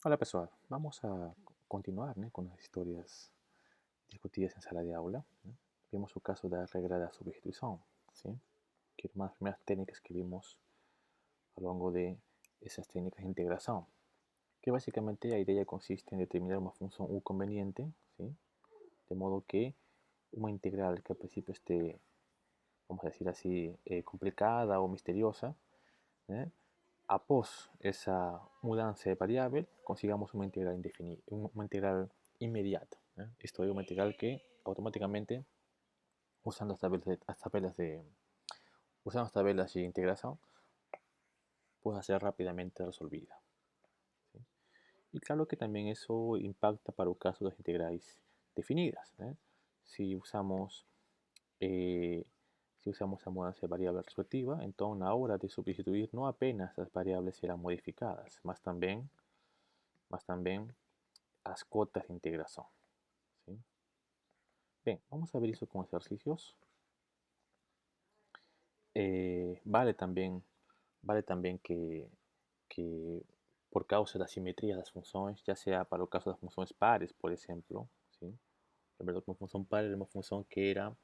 Hola pessoal, vamos a continuar con las historias discutidas en sala de aula. Vimos el caso de la regla de la sustitución, ¿sí? Que eran las primeras técnicas que vimos a lo largo de esas técnicas de integración, que básicamente la idea consiste en determinar una función u conveniente, ¿sí? De modo que una integral que al principio esté, vamos a decir así, complicada o misteriosa, ¿eh? Após esa mudança de variável, consigamos uma integral indefinida, uma integral inmediata. Isto é, uma integral que automáticamente, usando as tabelas de integração, pueda ser rápidamente resolvida. ¿Sí? Y claro que también eso impacta para el caso de las integrales definidas. Si usamos eh, si usamos a mudança de variável respectiva, então na hora de substituir não apenas as variáveis serão modificadas, mas também as cotas de integração. ¿Sí? Bien, vamos a ver eso con ejercicios. Vale también que por causa de la simetría de las funciones, ya sea para el caso de las funciones pares, por ejemplo, ¿sí? En verdad, una función par era una función que era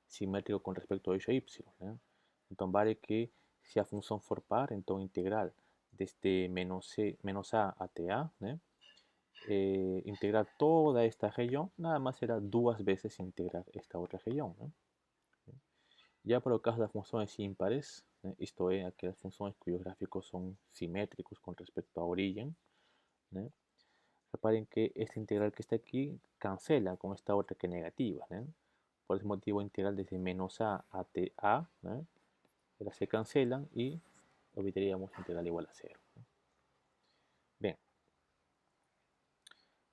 simétrica con respecto a eixo y. Entonces vale que si la función for par, entonces integral desde menos a até a, integrar toda esta región, nada más será dos veces integrar esta otra región. Ya para el caso de las funciones impares, esto es, aquellas funciones cuyos gráficos son simétricos con respecto a origen, reparen que esta integral que está aquí cancela con esta otra que es negativa. Por ese motivo, integral desde menos a hasta a, se cancelan y obtendríamos integral igual a cero. Bien,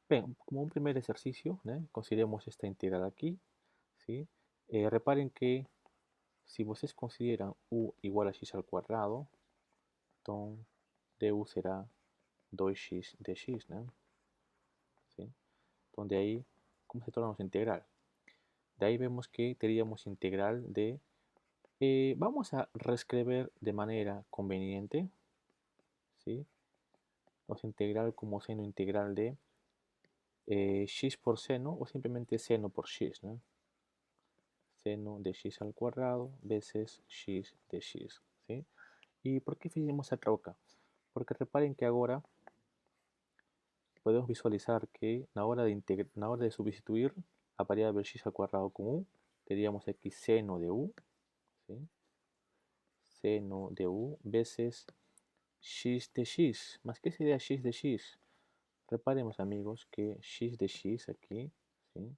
bien, como un primer ejercicio, consideremos esta integral aquí. ¿Sí? Reparen que si ustedes consideran u igual a x al cuadrado, entonces du será 2x de x, ¿sí? Entonces de ahí, ¿cómo se torna nuestra integral? De ahí vemos que tendríamos integral de, vamos a reescribir de manera conveniente, ¿sí? Nuestra integral como seno integral de x por seno o simplemente seno por x, seno de x al cuadrado veces x de x, ¿sí? ¿Y por qué hicimos esa troca? Porque reparen que ahora podemos visualizar que a la hora de sustituir a variable x al cuadrado con u, tendríamos aquí seno de u, ¿sí? Seno de u veces x de x. ¿Más qué sería x de x? Reparemos, amigos, que x de x aquí, ¿sí?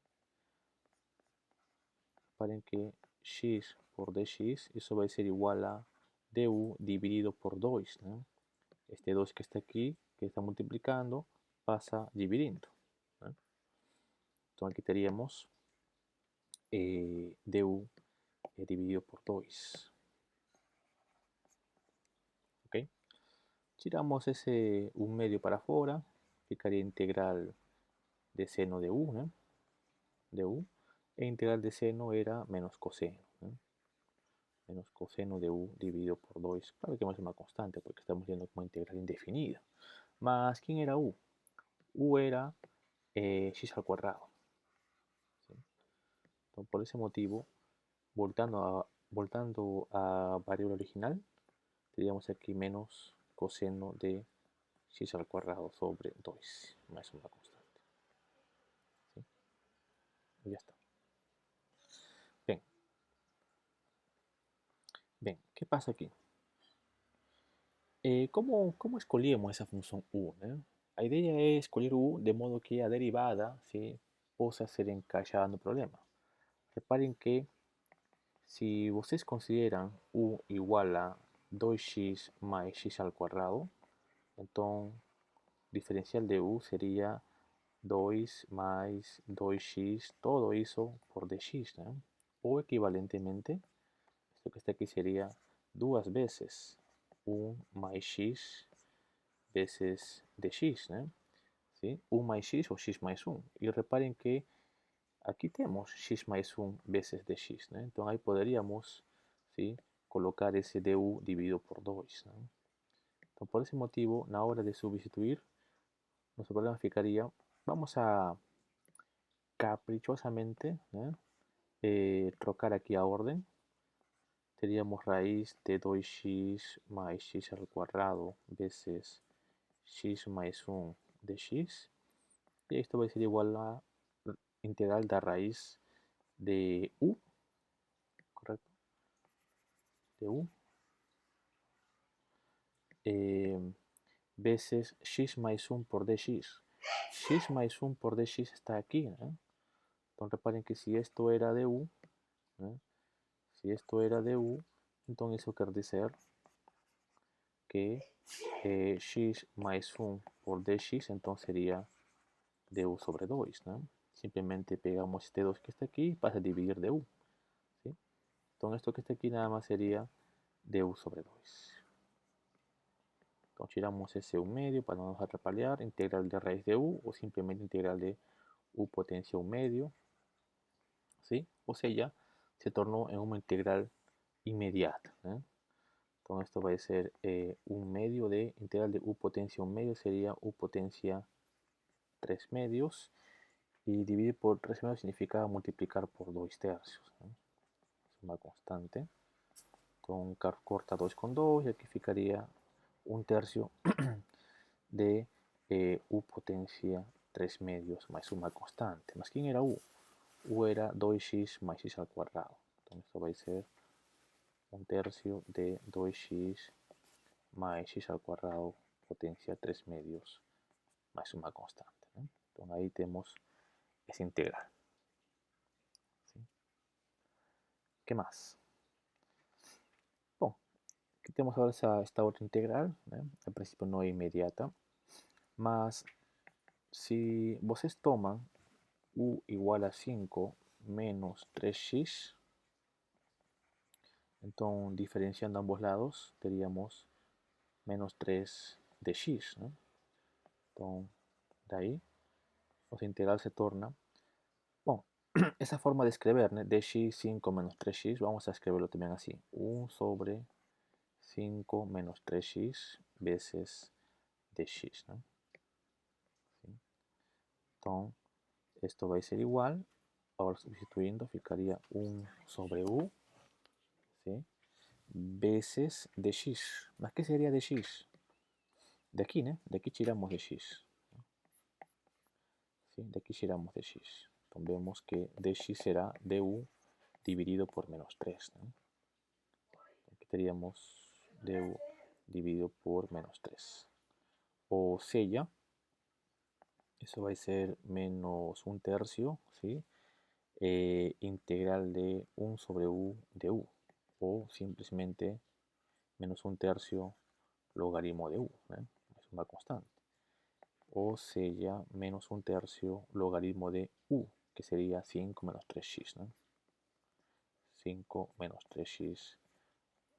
Reparen que x por dx, eso va a ser igual a du dividido por 2, Este 2 que está aquí, que está multiplicando, pasa dividiendo. Entonces aquí tendríamos du dividido por 2. ¿Ok? Tiramos ese 1 medio para afuera, ficaría integral de seno de u, e integral de seno era menos coseno. Menos coseno de u dividido por 2. Claro que no es una constante porque estamos viendo como integral indefinida. Más, ¿quién era u? U era x al cuadrado. ¿Sí? Entonces, por ese motivo, voltando a variable original, tendríamos aquí menos coseno de x al cuadrado sobre 2, más una constante. ¿Sí? Y ya está. Bien, bien, ¿qué pasa aquí? ¿Cómo escolhemos esa función u? La idea es escoger u de modo que a derivada, ¿sí?, possa ser encaixada no problema. Reparen que si ustedes consideran u igual a 2x más x al cuadrado, entonces diferencial de u sería 2 más 2x, todo eso por dx, o equivalentemente, esto que está aquí sería 2 veces 1 más x veces dx, ¿sí? 1 más x o x más 1. Y reparen que aquí tenemos x más 1 veces dx, entonces ahí podríamos, ¿sí?, colocar ese du dividido por 2. Entonces por ese motivo, a la hora de sustituir, nuestro problema ficaría, vamos a caprichosamente, trocar aquí a orden. Teníamos raíz de 2x más x al cuadrado veces x más 1 de x. Y esto va a ser igual a integral de raíz de u, ¿correcto? De u. Veces x más 1 por dx. X más 1 por dx está aquí. Entonces reparen que si esto era de u, si esto era de u, entonces eso quiere decir que x más 1 por dx entonces sería du sobre 2, ¿no? Simplemente pegamos este 2 que está aquí y pasa a dividir du, ¿sí? Entonces esto que está aquí nada más sería du sobre 2. Entonces tiramos ese u medio para no nos atrapalhar, integral de raíz de u o simplemente integral de u potencia u medio, ¿sí? O sea, ya se tornó en una integral inmediata, ¿eh? Entonces esto va a ser un medio de integral de u potencia un medio sería u potencia 3 medios y dividir por 3 medios significa multiplicar por 2 tercios, ¿no? Es una constante. Entonces corta 2 con 2 y aquí ficaría un tercio de u potencia 3 medios más una constante. ¿Más quién era u? U era 2x más x al cuadrado. Entonces esto va a ser un tercio de 2x más x al cuadrado potencia 3 medios más una constante, ¿no? Entonces ahí tenemos esa integral, ¿sí? ¿Qué más? Bueno, aquí tenemos ahora esta otra integral, ¿no? Al principio no es inmediata, mas si vocês toman u igual a 5 menos 3x, entonces diferenciando ambos lados teríamos menos 3 de x, ¿no? Entonces, de ahí, la integral se torna, bueno, esa forma de escribir, ¿no? De x 5 menos 3x, vamos a escribirlo también así, 1 sobre 5 menos 3x veces dx, ¿no? ¿Sí? Entonces, esto va a ser igual, ahora sustituyendo, ficaría 1 sobre u, ¿sí? Veces dx. ¿Más qué sería dx? De aquí, ¿no? De aquí tiramos dx. ¿Sí? De aquí tiramos dx. Entonces vemos que dx será du dividido por menos 3, ¿no? Aquí tendríamos du dividido por menos 3. O sea, eso va a ser menos un tercio, ¿sí? Integral de 1 sobre u de u. O simplemente menos un tercio logaritmo de u, ¿eh? Es una constante. O sea, menos un tercio logaritmo de u, que sería 5 menos 3x, ¿no? 5 menos 3x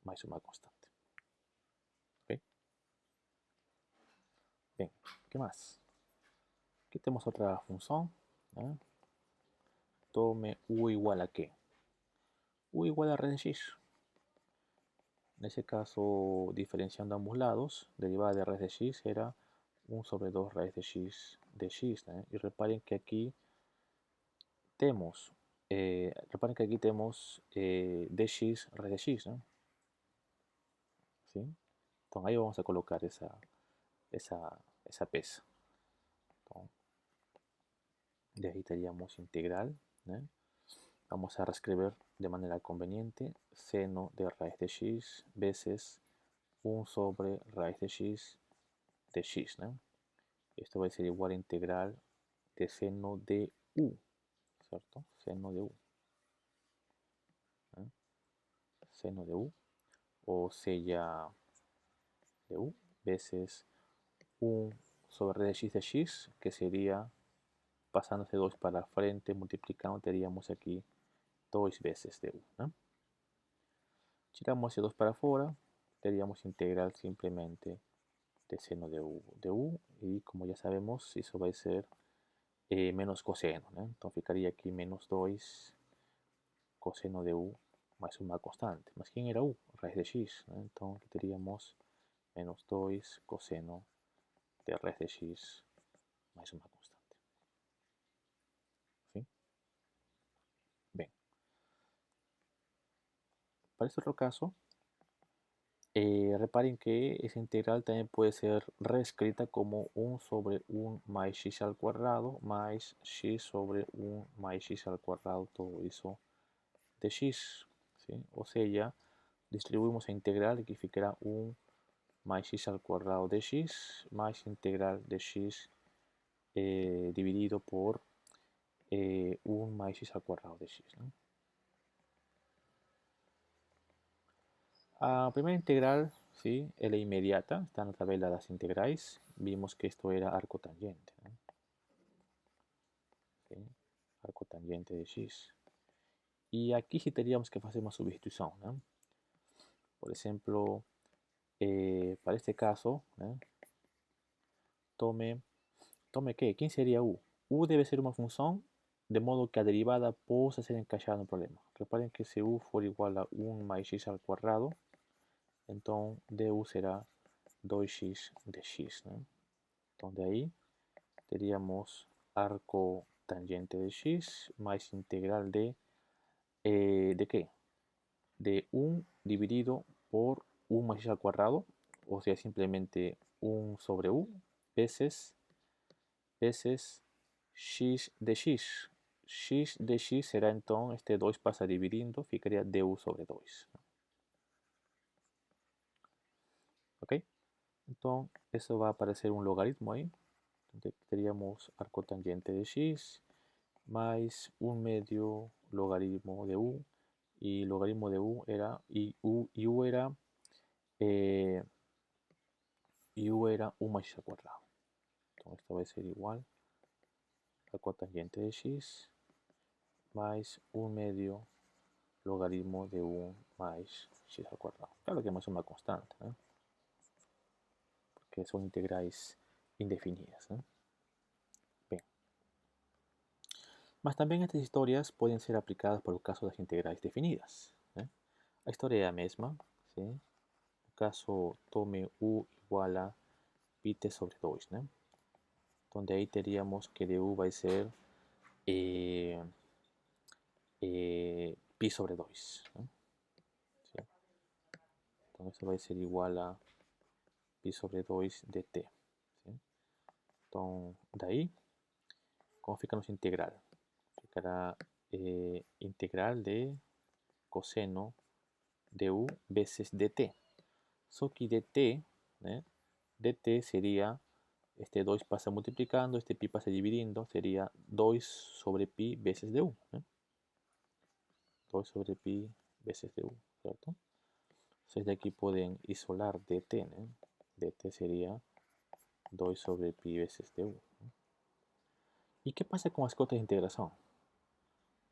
más una constante. ¿Okay? Bien, ¿qué más? Aquí tenemos otra función, ¿eh? Tome u igual a qué. U igual a raíz de x. En ese caso, diferenciando ambos lados, derivada de raíz de x era 1 sobre 2 raíz de x, ¿no? Y reparen que aquí tenemos, dx raíz de x, ¿no? ¿Sí? Entonces ahí vamos a colocar esa pesa. Entonces, de ahí tendríamos integral, ¿no? Vamos a reescribir de manera conveniente seno de raíz de x veces 1 sobre raíz de x, ¿no? Esto va a ser igual a integral de seno de u, ¿cierto? Seno de u, ¿eh? Seno de u, o sella de u, veces 1 sobre raíz de x, que sería pasándose 2 para frente, multiplicando, tendríamos aquí 2 veces de u, ¿no? Tiramos ese 2 para afuera, tendríamos integral simplemente de seno de u, y como ya sabemos, eso va a ser menos coseno, ¿no? Entonces ficaría aquí menos 2 coseno de u más una constante. Más quién era u, raíz de x, ¿no? Entonces aquí tendríamos menos 2 coseno de raíz de x más una constante. ¿Sí? Bien. Para este otro caso, reparen que esa integral también puede ser reescrita como 1 sobre 1 más x al cuadrado más x sobre 1 más x al cuadrado, todo eso de x. ¿Sí? O sea, ya distribuimos la integral que ficará 1 más x al cuadrado de x más integral de x dividido por 1 más x al cuadrado de x. ¿No? A primera integral, ¿sí? Es la inmediata, está en la tabla de las integrales. Vimos que esto era arco tangente. ¿No? ¿Sí? Arco tangente de x. Y aquí sí tendríamos que hacer una sustitución. ¿No? Por ejemplo, para este caso, ¿no? Tome ¿qué? ¿Quién sería u? U debe ser una función, de modo que la derivada pueda ser encaixada en el problema. Reparen que si u fuera igual a 1 más x al cuadrado, entonces du será 2x de x. ¿No? Entonces de ahí tendríamos arco tangente de x más integral ¿de qué? De 1 dividido por 1 más x al cuadrado, o sea, simplemente 1 sobre u veces x de x. X de x será entonces, este 2 pasa dividiendo, ficaría du sobre 2. ¿Ok? Entonces, eso va a aparecer un logaritmo ahí. Entonces, tendríamos arco tangente de x más 1 medio logaritmo de u. Y logaritmo de u era, eh, u era 1 más x al cuadrado. Entonces, esto va a ser igual a cotangente de x más 1 medio logaritmo de 1 más x al cuadrado. Claro que es una constante, ¿no? Porque son integrales indefinidas. ¿No? Bien. Mas también estas historias pueden ser aplicadas por el caso de las integrales definidas. ¿Eh? La historia es la misma. ¿Sí? En el caso tome u igual a pi t sobre 2. ¿No? Donde ahí tendríamos que de u va a ser pi sobre 2. ¿No? ¿Sí? Entonces esto va a ser igual a pi sobre 2 de t. ¿Sí? Entonces, de ahí, ¿cómo fica nuestra integral? Ficará integral de coseno de u veces dt. So que dt, dt sería, este 2 pasa multiplicando, este pi pasa dividiendo, sería 2 sobre pi veces de u. 2 sobre pi veces de u, ¿cierto? Entonces de aquí pueden isolar dt, dt sería 2 sobre pi veces de u. ¿Y qué pasa con las cotas de integración?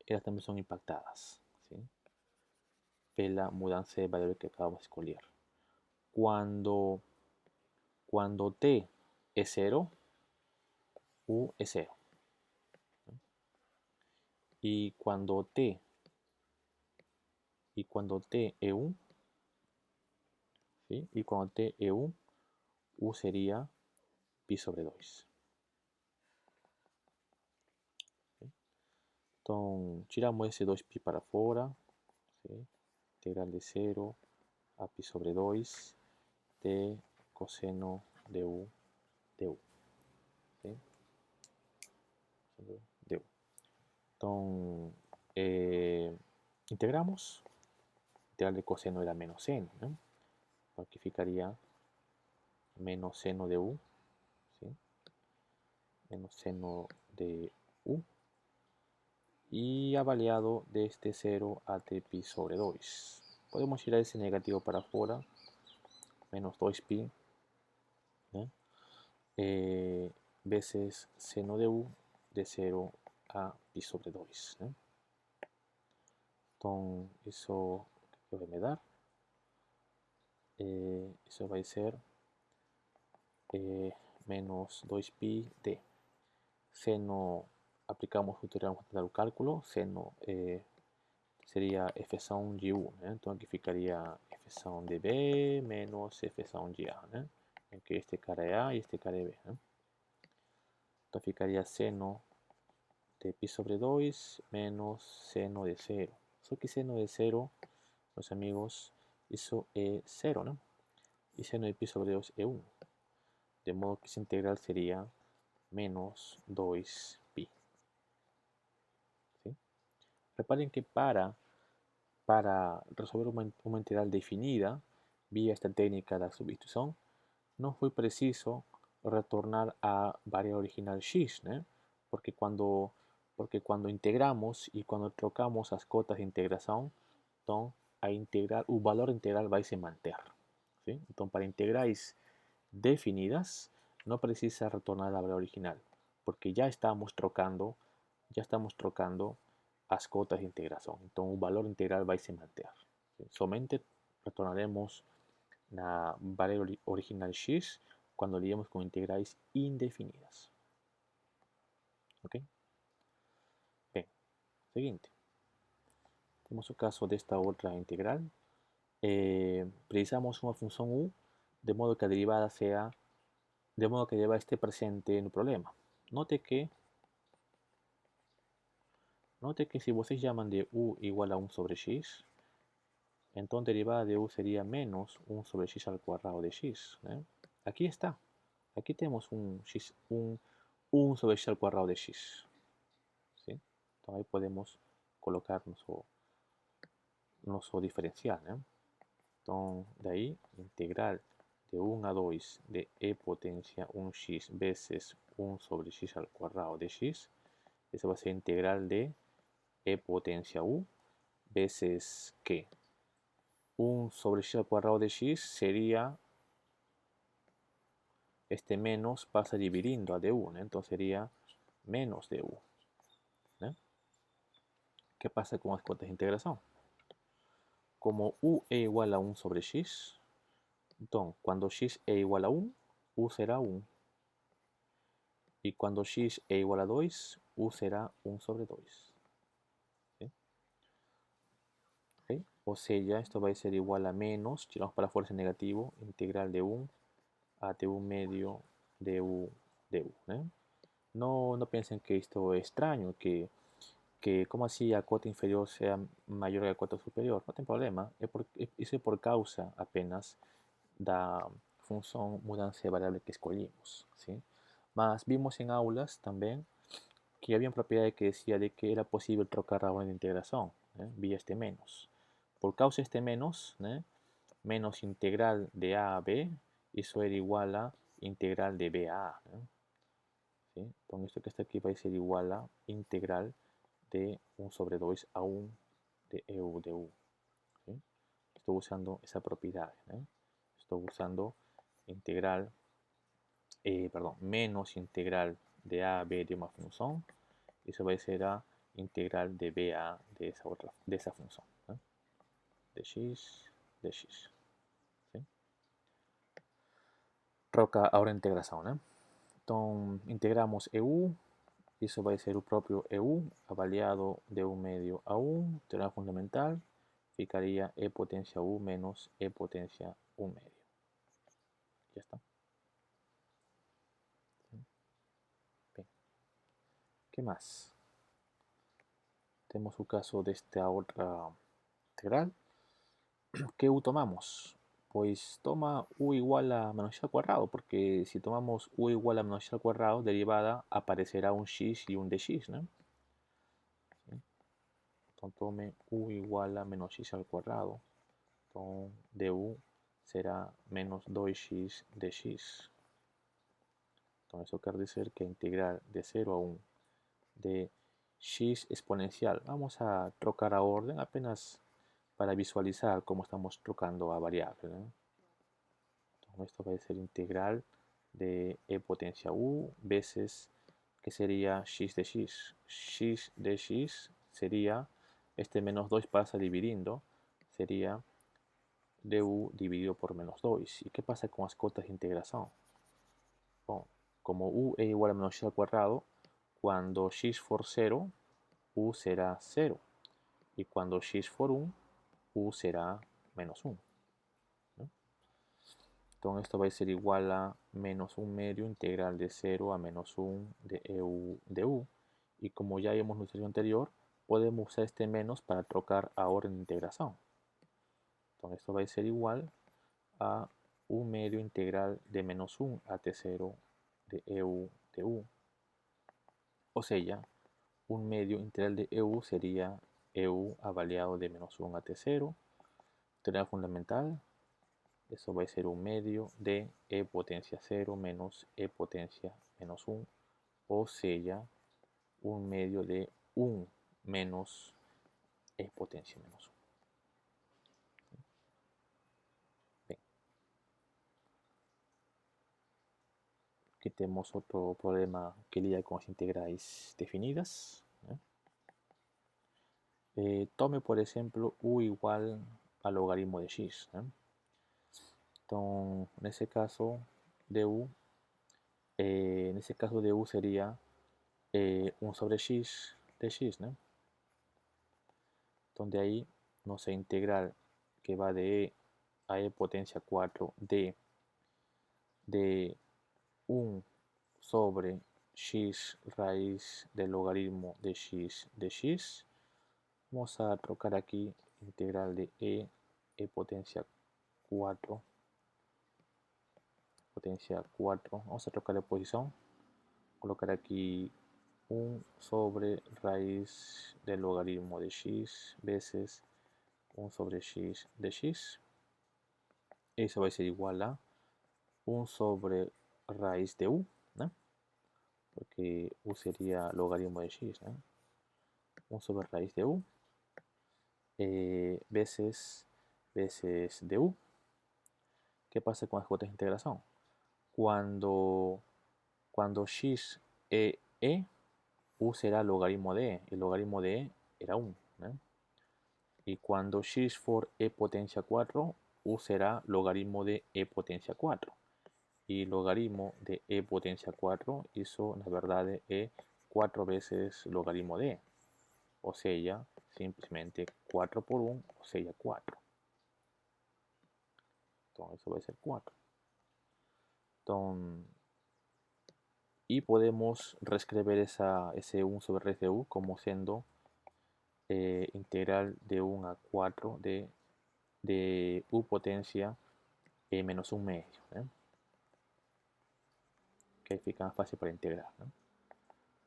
Ellas también son impactadas, ¿sí? De la mudanza de valor que acabamos de escoger. Cuando t es 0, u es 0. Y cuando t es 1, ¿sí? Y cuando t es 1, u sería pi sobre 2. ¿Sí? Entonces, tiramos ese 2pi para afuera, ¿sí? Integral de 0 a pi sobre 2 de coseno de u de u. ¿Sí? De u. Entonces, integramos. Integral de coseno era menos seno, ¿no? Aquí ficaría menos seno de u, ¿sí? Menos seno de u. Y avaliado desde 0 a t pi sobre 2. Podemos tirar ese negativo para afuera, menos 2pi, ¿no? Veces seno de u de 0 a pi sobre 2. ¿No? Entonces, eso que va a me dar, eso va a ser menos 2pi de seno, aplicamos el teorema del cálculo, seno sería f sum de u, ¿no? Entonces aquí ficaría f sum de b menos f sum de a, ¿no? En que este cara es a y este cara es b, ¿no? Entonces ficaría seno de pi sobre 2 menos seno de 0. Só que seno de 0, meus amigos, isso é 0, né? E seno de pi sobre 2 é 1. De modo que essa integral seria menos 2pi. ¿Sí? Reparen que para resolver uma integral definida via esta técnica da substituição, não foi preciso retornar a variável original x, né? Porque quando integramos e quando trocamos as cotas de integração, então o valor integral vai se manter. ¿Sí? Então, para integrais definidas, no precisa retornar a la variable original, porque ya estamos trocando as cotas de integración. Entonces, el valor integral va a se manter. Somente retornaremos la variable original x cuando liemos con integrais indefinidas. ¿Ok? Bien, seguinte. Temos o caso desta outra integral. Precisamos uma função u de modo que a derivada esté presente no problema. Note que si vocês llaman de u igual a 1 sobre x, entonces derivada de u sería menos 1 sobre x al cuadrado de x. Aquí está. Aquí tenemos un 1 sobre x al cuadrado de x. ¿Sí? Entonces ahí podemos colocar nuestro diferencial. Entonces de ahí integral de 1 a 2 de e potencia 1x veces 1 sobre x al cuadrado de x. Eso va a ser integral de e potencia u veces que 1 sobre x al cuadrado de x sería este menos pasa dividiendo a du, entonces sería menos du. ¿Qué pasa con las cuotas de integración? Como u es igual a 1 sobre x, entonces cuando x es igual a 1, u será 1. Y cuando x es igual a 2, u será 1 sobre 2. ¿Sí? ¿Okay? O sea, esto va a ser igual a menos, si vamos para la fuerza negativo, integral de 1 a du medio du du. No piensen que esto es extraño, que como así a cota inferior sea mayor que a cota superior. No tem problema, isso é por causa apenas da função mudança de variável que escolhimos. ¿Sí? Mas vimos en aulas también que había propiedades que decía de que era posible trocar la orden de integración vía este menos. Por causa de este menos, menos integral de a a b, eso era igual a integral de b a a. ¿Sí? Entonces esto que está aquí va a ser igual a integral de 1 sobre 2 a 1 de EU de U. ¿Sí? Estoy usando esa propiedad. Estoy usando integral, menos integral de a a b de una función. Eso va a ser a integral de b a de esa función. De x, de x. ¿Sí? Troca ahora integración. Entonces integramos EU. Eso va a ser el propio EU avaliado de 1 medio a 1, teorema fundamental, ficaría e potencia u menos e potencia 1 medio. Ya está. Bien. ¿Qué más? Tenemos el caso de esta otra integral. ¿Qué u tomamos? Pues toma u igual a menos x al cuadrado, porque si tomamos u igual a menos x al cuadrado, derivada, aparecerá un x y un dx, ¿no? Entonces tome u igual a menos x al cuadrado. Entonces du será menos 2x dx. Entonces eso quiere decir que integral de 0 a 1 de x exponencial. Vamos a trocar a orden apenas para visualizar cómo estamos trocando a variable. Entonces esto va a ser integral de e potencia u veces que sería x de x. X de x sería, este menos 2 pasa dividiendo, sería du dividido por menos 2. ¿Y qué pasa con las cotas de integración? Bueno, como u es igual a menos x al cuadrado, cuando x for 0, u será 0. Y cuando x for 1, u será menos 1. ¿No? Entonces esto va a ser igual a menos 1 medio integral de 0 a menos 1 de EU de U. Y como ya vimos en la ilustración anterior, podemos usar este menos para trocar a orden de integración. Entonces esto va a ser igual a 1 medio integral de menos 1 a T0 de EU de U. O sea, ya 1 medio integral de EU sería EU avaliado de menos 1 a T0. Teoría fundamental. Eso va a ser 1 medio de e potencia 0 menos e potencia menos 1. O sea, 1 medio de 1 menos e potencia menos 1. Bien. Aquí tenemos otro problema que lidia con las integrales definidas. Tome, por ejemplo, u igual al logaritmo de x. Entonces, en ese caso de u, sería 1 sobre x de x, ¿no? Donde ahí nuestra integral que va de e a e potencia 4 de 1 sobre x raíz del logaritmo de x. Vamos a trocar aquí integral de e potencia 4, potencia 4. Vamos a trocar de posición. Colocar aquí 1 sobre raíz del logaritmo de x veces 1 sobre x de x. Eso va a ser igual a 1 sobre raíz de u, ¿no? Porque u sería logaritmo de x, ¿no? 1 sobre raíz de u veces de u. ¿Qué pasa con las cuotas de integración? Cuando x u será logaritmo de e. El logaritmo de e era 1, ¿no? Y cuando x for e potencia 4, u será logaritmo de e potencia 4. Y logaritmo de e potencia 4 hizo, la verdad, e 4 veces logaritmo de e. O sea, simplemente 4 por 1, o sea, 4. Entonces, eso va a ser 4. Entonces, y podemos reescribir ese 1 sobre raíz de u como siendo integral de 1 a 4 de u potencia menos 1 medio. Que fica más fácil para integrar.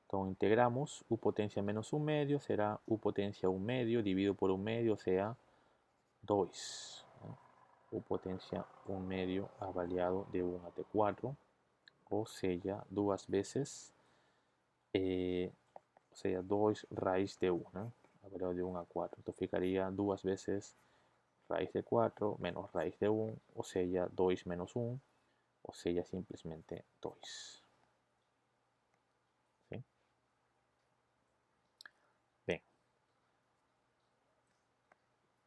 Entonces integramos u potencia menos 1 medio será u potencia 1 medio dividido por 1 medio, o sea 2. U potencia 1 medio avaliado de 1 a T4, o sea 2 veces, o sea 2 raíz de 1, avaliado de 1 a 4. Entonces ficaría 2 veces raíz de 4 menos raíz de 1, o sea 2 menos 1, o sea simplemente 2. ¿Sí? Bien.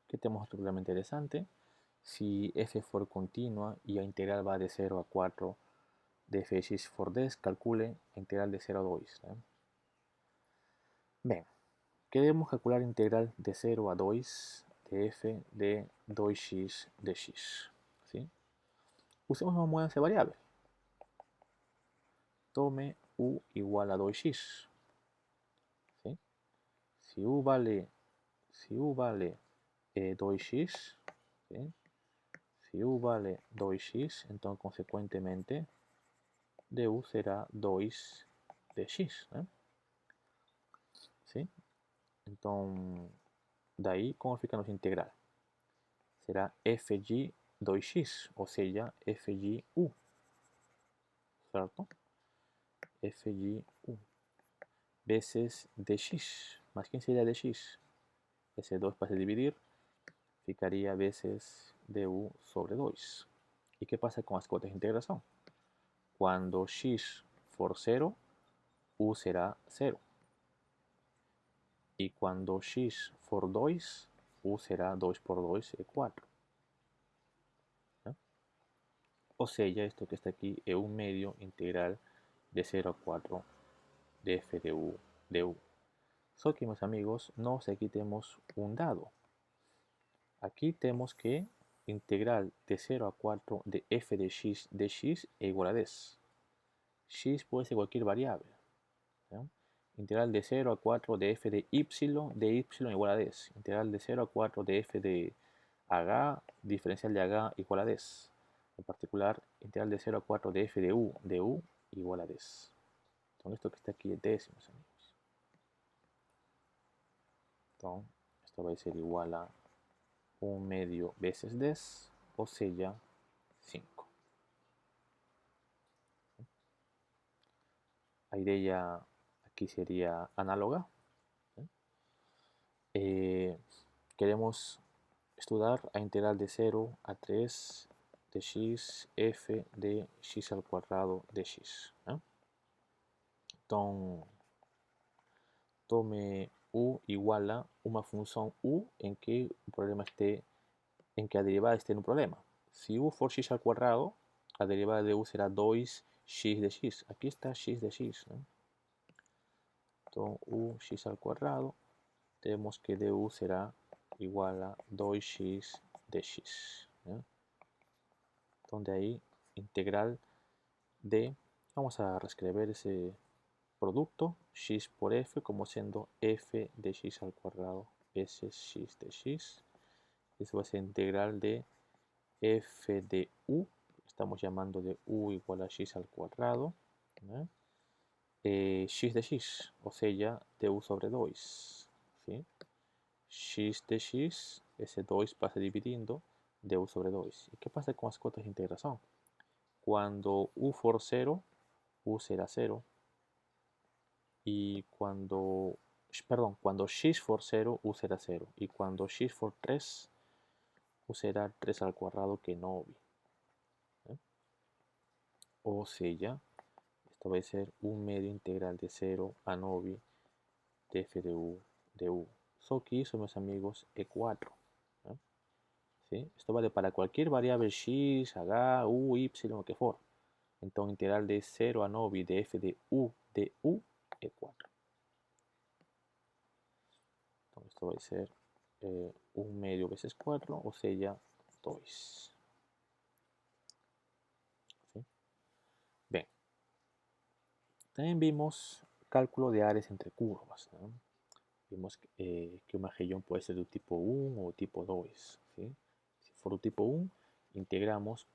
Aquí tenemos otro problema interesante. Si f for continua y la integral va de 0 a 4 de fx for des, calcule la integral de 0 a 2. Bien, queremos calcular la integral de 0 a 2 de f de 2x de x. ¿Sí? Usemos una mudanza variable. Tome u igual a 2x. ¿Sí? Si u vale 2x, ¿sí? Si u vale 2x, entonces consecuentemente du será 2 de x. ¿Sí? Entonces, de ahí, ¿cómo fica nuestra integral? Será fg 2x, o sea, fg u. ¿Cierto? Fg u veces dx. ¿Más quién sería dx? Ese 2 para dividir, ficaría veces du sobre 2. ¿Y qué pasa con las cuotas de integración? Cuando x for 0, u será 0. Y cuando x for 2, u será 2 por 2 es 4. O sea, ya esto que está aquí es 1 medio integral de 0 a 4 de f de u de u. Solo que, mis amigos, aquí tenemos un dado. Aquí tenemos que integral de 0 a 4 de f de x e igual a 10. X puede ser cualquier variable. ¿No? Integral de 0 a 4 de f de y igual a 10. Integral de 0 a 4 de f de H, diferencial de H igual a 10. En particular, integral de 0 a 4 de f de u igual a 10. Entonces, esto que está aquí es décimos, amigos. Entonces, esto va a ser igual a 1 medio veces 10, o sea, 5. La idea aquí sería análoga. Queremos estudiar a integral de 0 a 3 de x f de x al cuadrado de x. Entonces, tome u igual a una función u en que el problema esté, en que la derivada esté en un problema. Si u for x al cuadrado, la derivada de u será 2x de x. Aquí está x de x. Entonces, u x al cuadrado, tenemos que du será igual a 2x de x. Donde ahí, integral de, vamos a reescribir ese producto, x por f, como siendo f de x al cuadrado es x de x. Eso va a ser integral de f de u, estamos llamando de u igual a x al cuadrado, x de x, o sea, de u sobre 2. ¿Sí? X de x, ese 2 pasa dividiendo de u sobre 2. ¿Y qué pasa con las cuotas de integración? Cuando u for 0, u será 0. Y cuando x for 0, u será 0. Y cuando x for 3, u será 3 al cuadrado que novi. O sea, esto va a ser un medio integral de 0 a novi de f de u de u. So aquí son, mis amigos, E4. ¿Sí? Esto vale para cualquier variable x, h, u, y, lo que fuera. Entonces, integral de 0 a novi de f de u E4. Entonces, esto va a ser 1 medio veces 4, o sea, 2. ¿Sí? Bien. También vimos cálculo de áreas entre curvas. ¿No? Vimos que una región puede ser de tipo 1 o tipo 2. ¿Sí? Si fuera tipo 1, integramos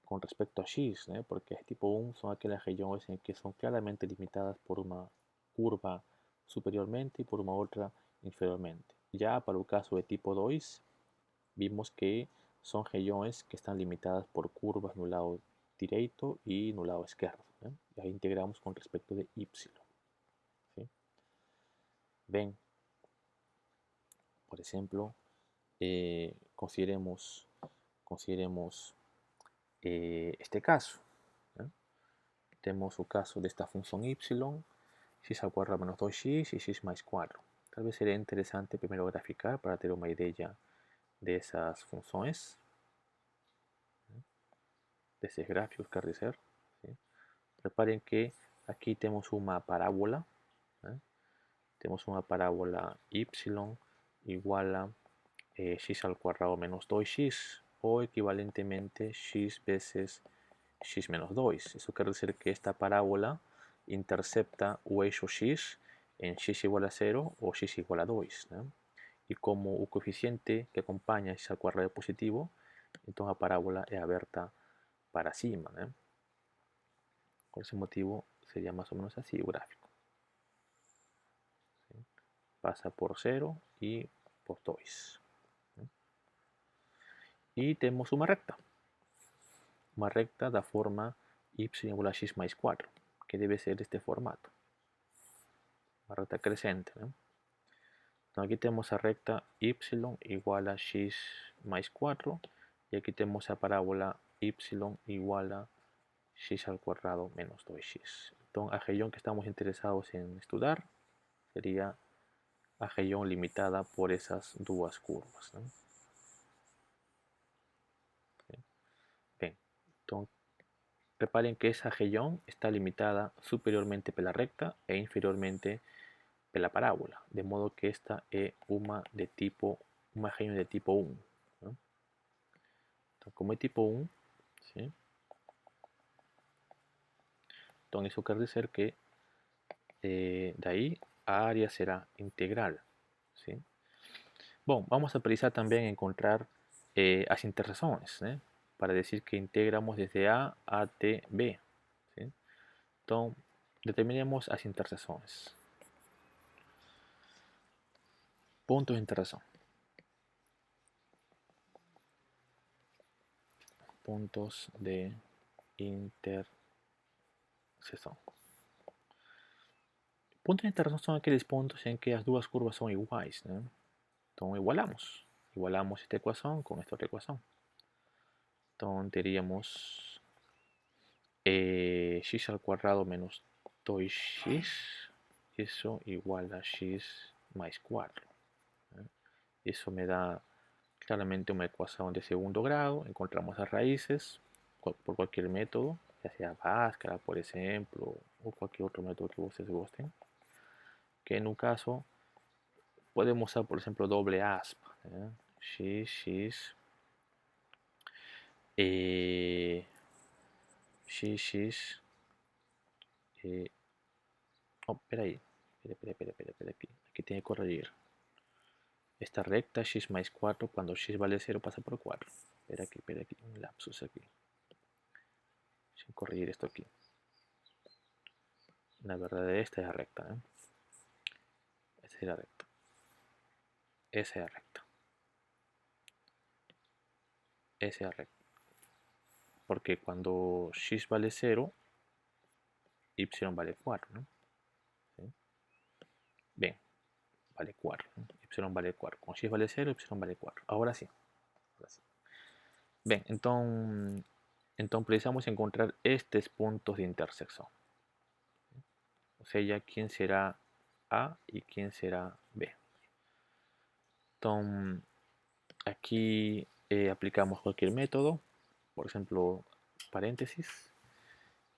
con respecto a x, ¿no? Porque tipo 1 son aquellas regiones en que son claramente limitadas por una curva superiormente y por una otra inferiormente. Ya para el caso de tipo 2, vimos que son regiones que están limitadas por curvas en un lado derecho y en un lado izquierdo. ¿No? Y ahí integramos con respecto de y. ¿Sí? Ven, por ejemplo, consideremos este caso. ¿No? Tenemos el caso de esta función y, x al cuadrado menos 2x y x más 4. Tal vez sería interesante primero graficar para tener una idea de esas funciones, de esos gráficos, quiero decir. ¿Sí? Reparen que aquí tenemos una parábola. Tenemos una parábola y igual a x al cuadrado menos 2x, o equivalentemente x veces x menos 2. Eso quiere decir que esta parábola intercepta o eixo x en x igual a 0 o x igual a 2. ¿No? Y como el coeficiente que acompaña x al cuadrado es positivo, entonces la parábola es abierta para cima. ¿no? Por ese motivo sería más o menos así el gráfico. ¿Sí? Pasa por 0 y por 2. ¿no? Y tenemos una recta. Una recta da forma y igual a x más 4, que debe ser de este formato. Una recta creciente. ¿no? Entonces aquí tenemos la recta y igual a x más 4, y aquí tenemos la parábola y igual a x al cuadrado menos 2x. Entonces la región que estamos interesados en estudiar sería la región limitada por esas dos curvas. ¿no? Bien, entonces reparen que esa región está limitada superiormente por la recta e inferiormente por la parábola, de modo que esta es una región de tipo 1. ¿no? Entonces, como es tipo 1, ¿sí? Entonces eso quiere decir que de ahí a área será integral, ¿sí? Bueno, vamos a precisar también encontrar las intersecciones, ¿sí? Para decir que integramos desde A a T, B, ¿sí? Entonces, determinemos las intersecciones. Puntos de intersección. Puntos de intersección. Puntos de intersección son aquellos puntos en que las dos curvas son iguales, ¿no? Entonces igualamos. Igualamos esta ecuación con esta otra ecuación. Entonces tendríamos x al cuadrado menos 2x, eso igual a x más 4. ¿no? Eso me da claramente una ecuación de segundo grado. Encontramos las raíces por cualquier método, ya sea Bhaskara, por ejemplo, o cualquier otro método que ustedes gusten. Que en un caso podemos usar, por ejemplo, doble asp. X, x, oh, espera ahí. Espera, aquí tiene que corregir. Esta recta x más 4 cuando x vale 0 pasa por 4. Espera aquí, un lapsus aquí. Sin corregir esto aquí. La verdad esta es la recta. Esta es la recta. Esa es la recta. Esa es la recta. Porque cuando x vale 0, y vale 4, ¿no? ¿Sí? Bien, vale 4. ¿no? Y vale 4. Con x vale 0, y vale 4. Ahora sí. Ahora sí. Bien, entonces precisamos encontrar estos puntos de intersección. O sea, ya quién será A y quién será B. Entonces, aquí aplicamos cualquier método. Por ejemplo, paréntesis.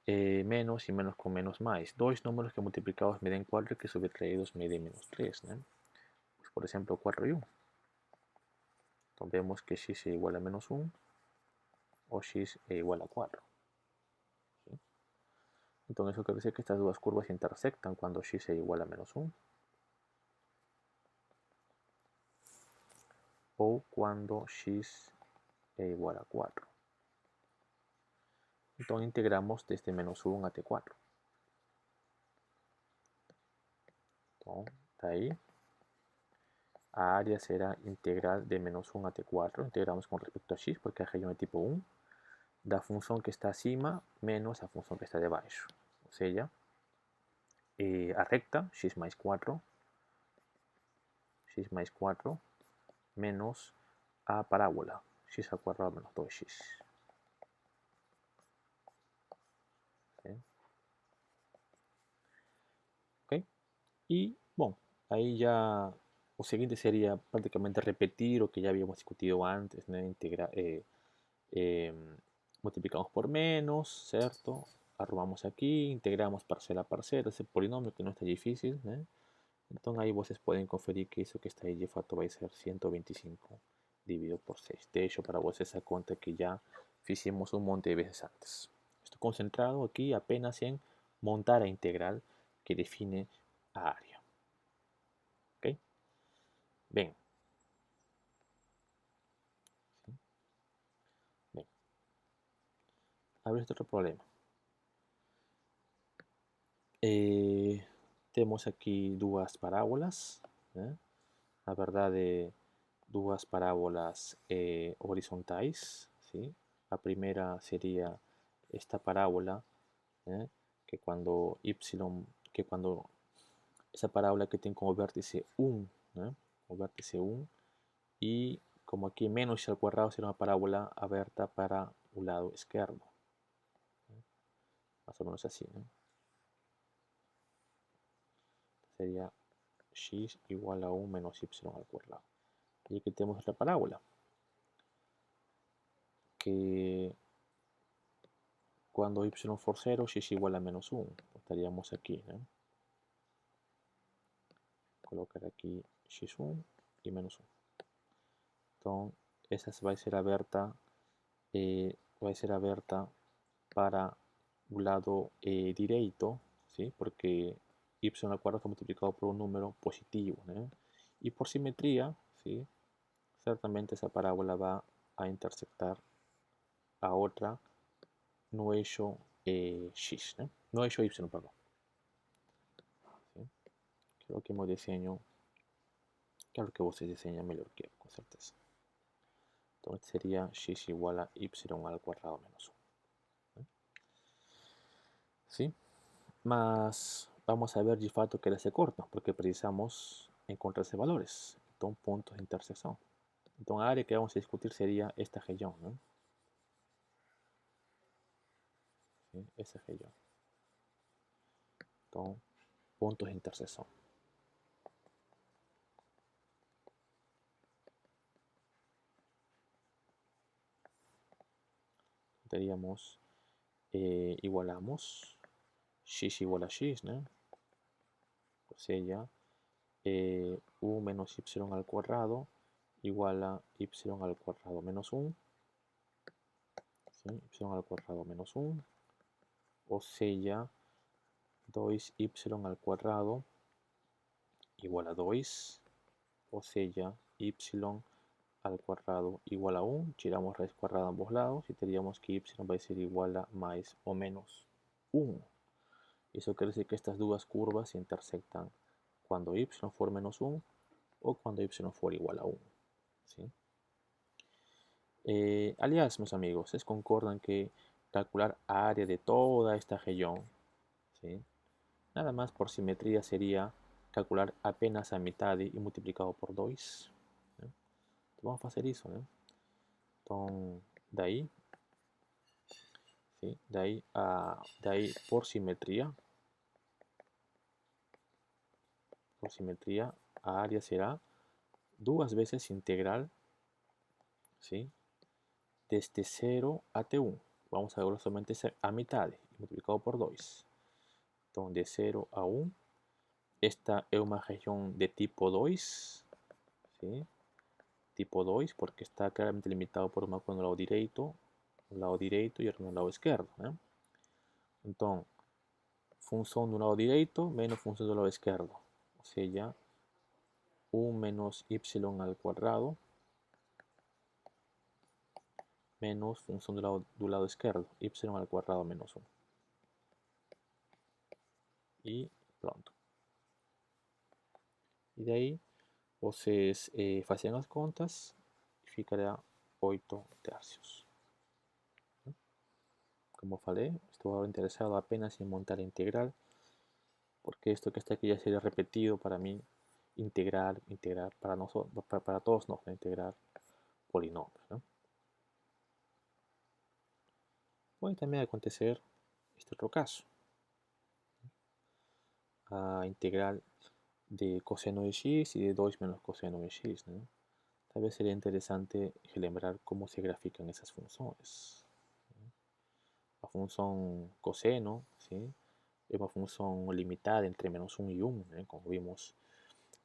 Menos y menos con menos más. Dos números que multiplicados me den 4 y que subtraídos me den menos 3. ¿no? Pues, por ejemplo, 4 y 1. Entonces vemos que x es igual a menos 1 o x es igual a 4. ¿sí? Entonces eso quiere decir que estas dos curvas intersectan cuando x es igual a menos 1 o cuando x es igual a 4. Entonces integramos desde menos 1 a t4. Entonces, de ahí a área será integral de menos 1 a t4. Integramos con respecto a x porque hay un tipo 1. Da función que está acima menos la función que está debajo. O sea, a recta, x más 4, menos a parábola, x al cuadrado menos 2x. ¿Sí? ¿Okay? Y bueno, ahí ya lo siguiente sería prácticamente repetir lo que ya habíamos discutido antes, ¿no? Eh, multiplicamos por menos, ¿cierto? Arrumamos aquí, integramos parcela a parcela, ese polinomio que no está difícil, ¿eh? Entonces ahí ustedes pueden conferir que eso que está ahí de facto va a ser 125 dividido por 6. De hecho, para ustedes se da cuenta que ya hicimos un monte de veces antes. Estoy concentrado aquí apenas en montar la integral que define a área. ¿Ok? Bien. ¿Sí? Bien. A ver este otro problema. Tenemos aquí dos parábolas. La verdad de dos parábolas horizontales. ¿sí? La primera sería esta parábola ¿eh? que cuando y, que cuando esa parábola que tiene como vértice 1, como vértice 1 y como aquí menos al cuadrado será una parábola abierta para un lado izquierdo. Más o menos así. Sería x igual a 1 menos y al cuadrado. Y aquí tenemos otra parábola que cuando y por 0, x igual a menos 1. Estaríamos aquí. Colocar aquí x1 y menos 1. Entonces, esa va a ser abierta vai ser aberta para un lado direito, ¿sí? Porque y al cuadrado está multiplicado por un número positivo, ¿no? Y por simetría, ¿sí? Ciertamente esa parábola va a intersectar a outra no eixo x, ¿no? No eixo y, perdón. ¿Sí? Creo que me diseño, claro que vos diseñan mejor que con certeza. Entonces sería x igual a y al cuadrado menos 1. ¿No? ¿Sí? Mas vamos a ver de fato que se corta, porque precisamos encontrar esos valores. Entonces, puntos de intersección. Entonces, la área que vamos a discutir sería esta región, ¿no? ¿Sí? Esa región. Entonces, puntos de intersección. Teníamos, igualamos x igual a x, ¿no? O sea, u menos y al cuadrado igual a y al cuadrado menos 1. ¿Sí? Y al cuadrado menos 1. O sea, 2y al cuadrado igual a 2. O sea, y al cuadrado igual a 1. Tiramos raíz cuadrada a ambos lados y tendríamos que y va a ser igual a más o menos 1. Eso quiere decir que estas dos curvas se intersectan cuando y fuera menos 1 o cuando y fuera igual a 1. ¿Sí? Aliás, mis amigos, ¿ustedes concordan que calcular área de toda esta región, ¿sí? Nada más por simetría sería calcular apenas a mitad y multiplicado por 2? ¿No? Vamos a hacer eso, ¿no? Entonces, de ahí, ¿sí? De ahí por simetría, a área será 2 veces integral, ¿sí? Desde 0 a T1. Vamos a ver solamente a mitad multiplicado por 2. Entonces, de 0 a 1. Esta es una región de tipo 2, ¿sí? Tipo 2 porque está claramente limitado por un lado derecho y el lado izquierdo, ¿no? Entonces, función de un lado derecho menos función del lado izquierdo. O sea, 1 menos y al cuadrado menos función del lado izquierdo, y al cuadrado menos 1. Y pronto. Y de ahí, vocês fazem as contas e ficará 8 tercios. Como falei, estou ahora interesado apenas en montar a integral, porque esto que está aquí ya sería repetido para mí, integrar para nosotros, para todos nos, integrar polinomios, ¿no? Puede también acontecer este otro caso, a integral de coseno de x y de 2 menos coseno de x, ¿no? Tal vez sería interesante relembrar cómo se grafican esas funciones. La función coseno, ¿sí? Es una función limitada entre menos 1 y 1, ¿no? Como vimos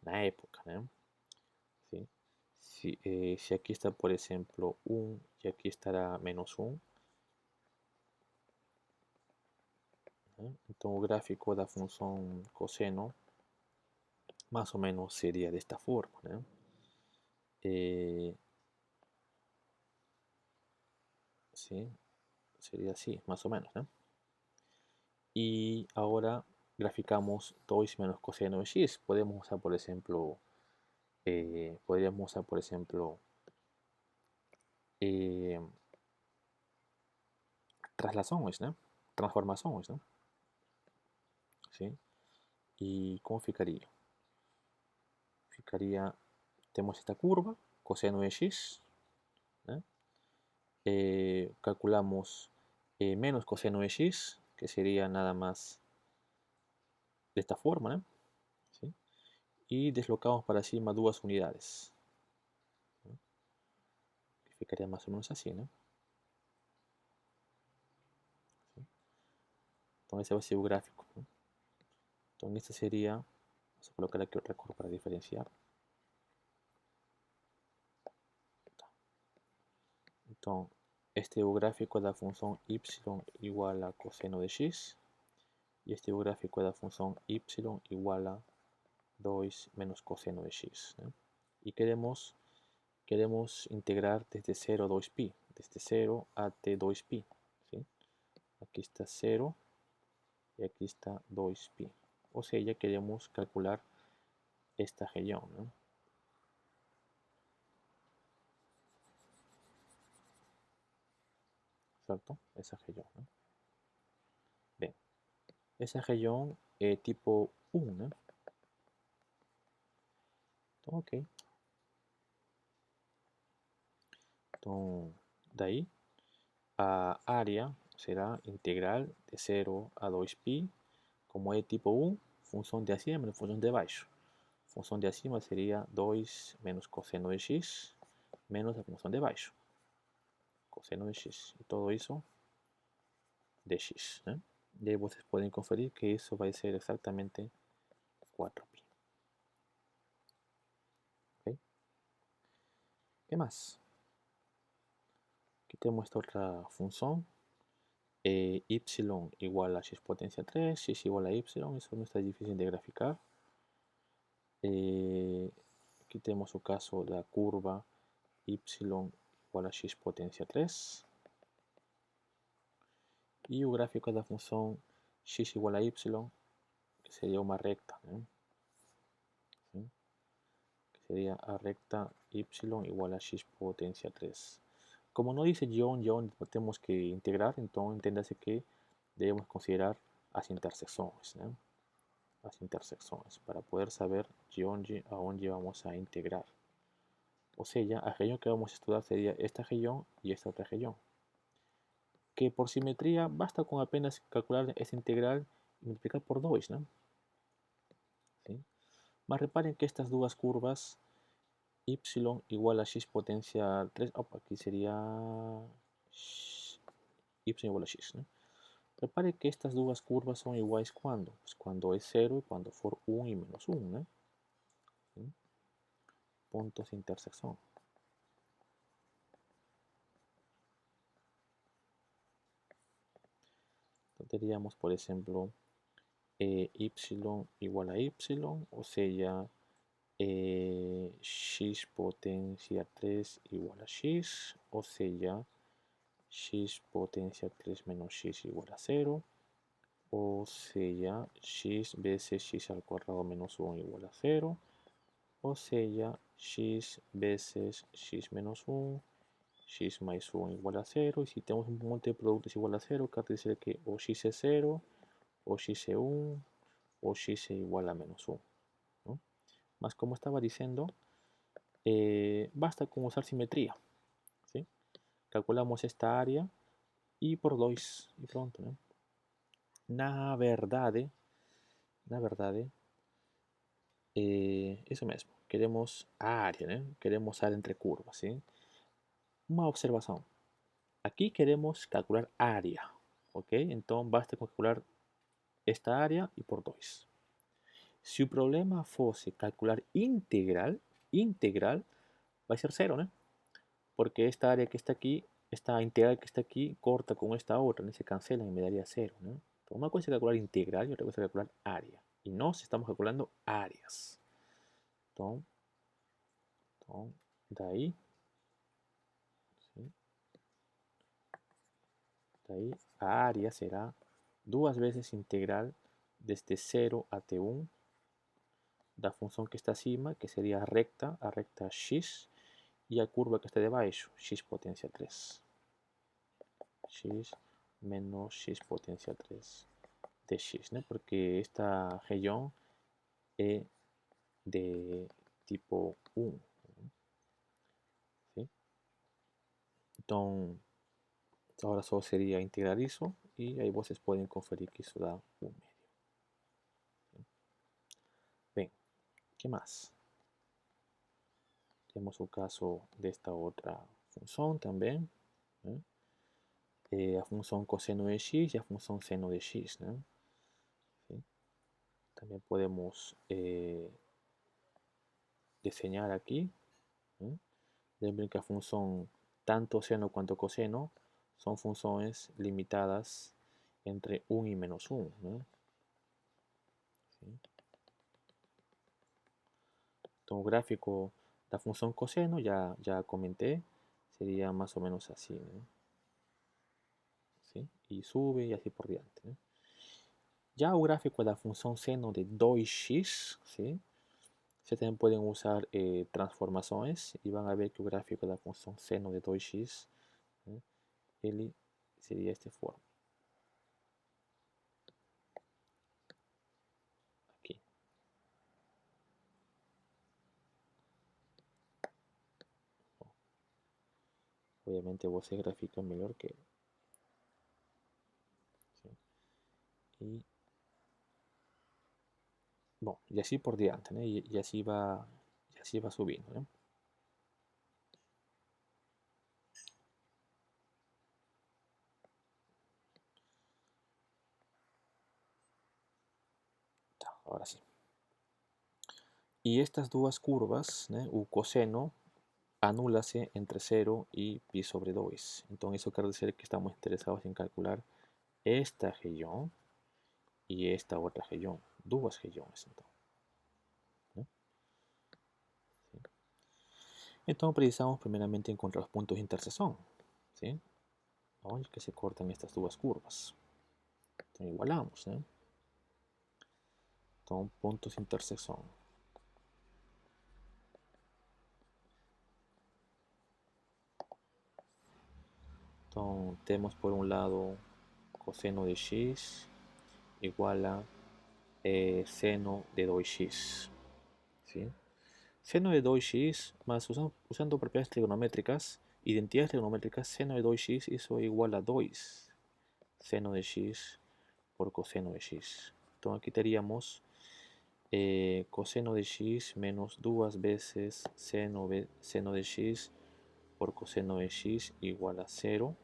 en la época, ¿no? ¿Sí? Si aquí está, por ejemplo, 1 y aquí estará menos 1, ¿no? Entonces el gráfico de la función coseno más o menos sería de esta forma, ¿no? ¿Sí? Sería así, más o menos, ¿no? Y ahora graficamos 2 menos coseno de x. Podemos usar, por ejemplo, eh, traslaciones, ¿no? Transformaciones, ¿no? ¿Sí? ¿Y cómo ficaría? Ficaría, tenemos esta curva, coseno de x, ¿no? Calculamos menos coseno de x, que sería nada más de esta forma, ¿no? ¿Sí? Y deslocamos para encima 2 unidades, ¿no? Que ficaría más o menos así, ¿no? ¿Sí? Entonces ese va a ser el gráfico, ¿no? Entonces este sería, vamos a colocar aquí otra curva para diferenciar. Entonces, este gráfico da función y igual a coseno de x. Y este gráfico da función y igual a 2 menos coseno de x. ¿no? Y queremos integrar desde 0 a 2pi. Desde 0 a t2pi. ¿sí? Aquí está 0 y aquí está 2pi. O sea, ya queremos calcular esta región. ¿no? ¿Cierto? Esa región. ¿no? Bien. Esa región tipo 1. ¿no? Ok. Entonces, de ahí a área será integral de 0 a 2pi. Como é tipo 1, função de acima menos função de baixo. Função de acima seria 2 menos cosseno de x menos a função de baixo. Cosseno de x. E tudo isso de x. Né? E aí vocês podem conferir que isso vai ser exatamente 4pi. ¿Okay? ¿Qué más? Aquí tenemos esta otra función. Y igual a x potencia 3, x igual a y. Eso no está difícil de graficar. Aquí tenemos el caso de la curva y igual a x potencia 3. Y el gráfico de la función x igual a y, que sería una recta. ¿no? ¿Sí? Que sería a recta y igual a x potencia 3. Como no dice guión, tenemos que integrar, entonces entiéndase que debemos considerar las intersecciones. ¿no? Las intersecciones para poder saber a dónde vamos a integrar. O sea, la región que vamos a estudiar sería esta región y esta otra región. Que por simetría basta con apenas calcular esta integral y multiplicar por 2, ¿no? ¿Sí? Mas reparen que estas dos curvas y igual a x potencia 3, aquí sería y igual a x, ¿no? Repare que estas dos curvas son iguales cuando, pues cuando es 0 y cuando for 1 y menos 1, ¿no? ¿Sí? Puntos de intersección. Tendríamos, por ejemplo, y igual a y, o sea, x potencia 3 igual a x, o sea, x potencia 3 menos x igual a 0, o sea, x veces x al cuadrado menos 1 igual a 0, o sea, x veces x menos 1, x más 1 igual a 0, y si tenemos un monte de productos igual a 0, quiere decir que o x es 0, o x es 1, o x es igual a menos 1. ¿no? Más como estaba diciendo, basta con usar simetría. ¿sí? Calculamos esta área y por 2 y pronto. ¿no? Na verdade, eso mismo. Queremos área, ¿no? Queremos área entre curvas. ¿sí? Una observación. Aquí queremos calcular área. ¿ok? Entonces basta calcular esta área y por 2. Si el problema fuese calcular integral va a ser 0, ¿no? Porque esta área que está aquí, esta integral que está aquí, corta con esta otra, ¿no? Se cancelan y me daría 0, ¿no? Entonces, una cosa es calcular integral y otra cosa es calcular área. Y no si estamos calculando áreas. Entonces de ahí, ¿sí? De ahí, a área será 2 veces integral desde 0 a t1 da función que está acima, que sería a recta x, y a curva que está debaixo, x potencia 3. X menos x potencia 3 de x, ¿no? Porque esta región es de tipo 1. ¿sí? Entonces, ahora solo sería integrar eso y ahí ustedes pueden conferir que eso da 1 medio. ¿sí? Bien, ¿qué más? Tenemos el caso de esta otra función también. ¿no? A función coseno de x y a función seno de x. ¿no? ¿Sí? También podemos diseñar aquí. ¿no? Recuerden que la función tanto seno cuanto coseno son funciones limitadas entre 1 y menos 1, ¿no? ¿Sí? Entonces, gráfico, la función coseno, ya comenté, sería más o menos así, ¿no? ¿Sí? Y sube y así por diante, ¿no? Ya el gráfico de la función seno de 2x, ¿sí? Se también pueden usar transformaciones y van a ver que el gráfico de la función seno de 2x, ¿no? Él sería esta forma. Aquí. Obviamente você grafica mejor que... ¿sí? Bueno, y así por diante, ¿no? Y así va subiendo, ¿no? Ahora sí. Y estas dos curvas, ¿no? O coseno, anúlase entre 0 y pi sobre 2. Entonces eso quiere decir que estamos interesados en calcular esta región y esta otra región. Dos regiones, entonces, ¿no? ¿Sí? Entonces precisamos primeramente encontrar los puntos de intersección, ¿sí? Donde que se cortan estas dos curvas. Entonces igualamos, ¿no? Entonces puntos de intersección. Entonces tenemos por un lado coseno de x igual a seno de 2x, ¿sí? Seno de 2x más usando propiedades trigonométricas, identidades trigonométricas, seno de 2x eso igual a 2 seno de x por coseno de x. Entonces aquí tendríamos coseno de x menos 2 veces seno de x por coseno de x igual a 0,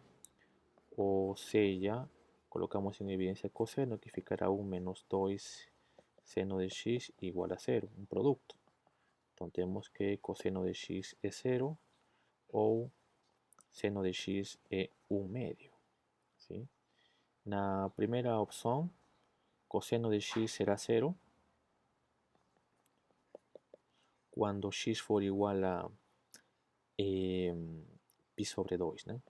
o sea, colocamos en evidencia coseno que ficará 1 menos 2 seno de x igual a 0, un producto. Entonces tenemos que coseno de x es 0 o seno de x es 1 medio, ¿sí? La primera opción, coseno de x será 0 cuando x for igual a pi sobre 2, ¿no?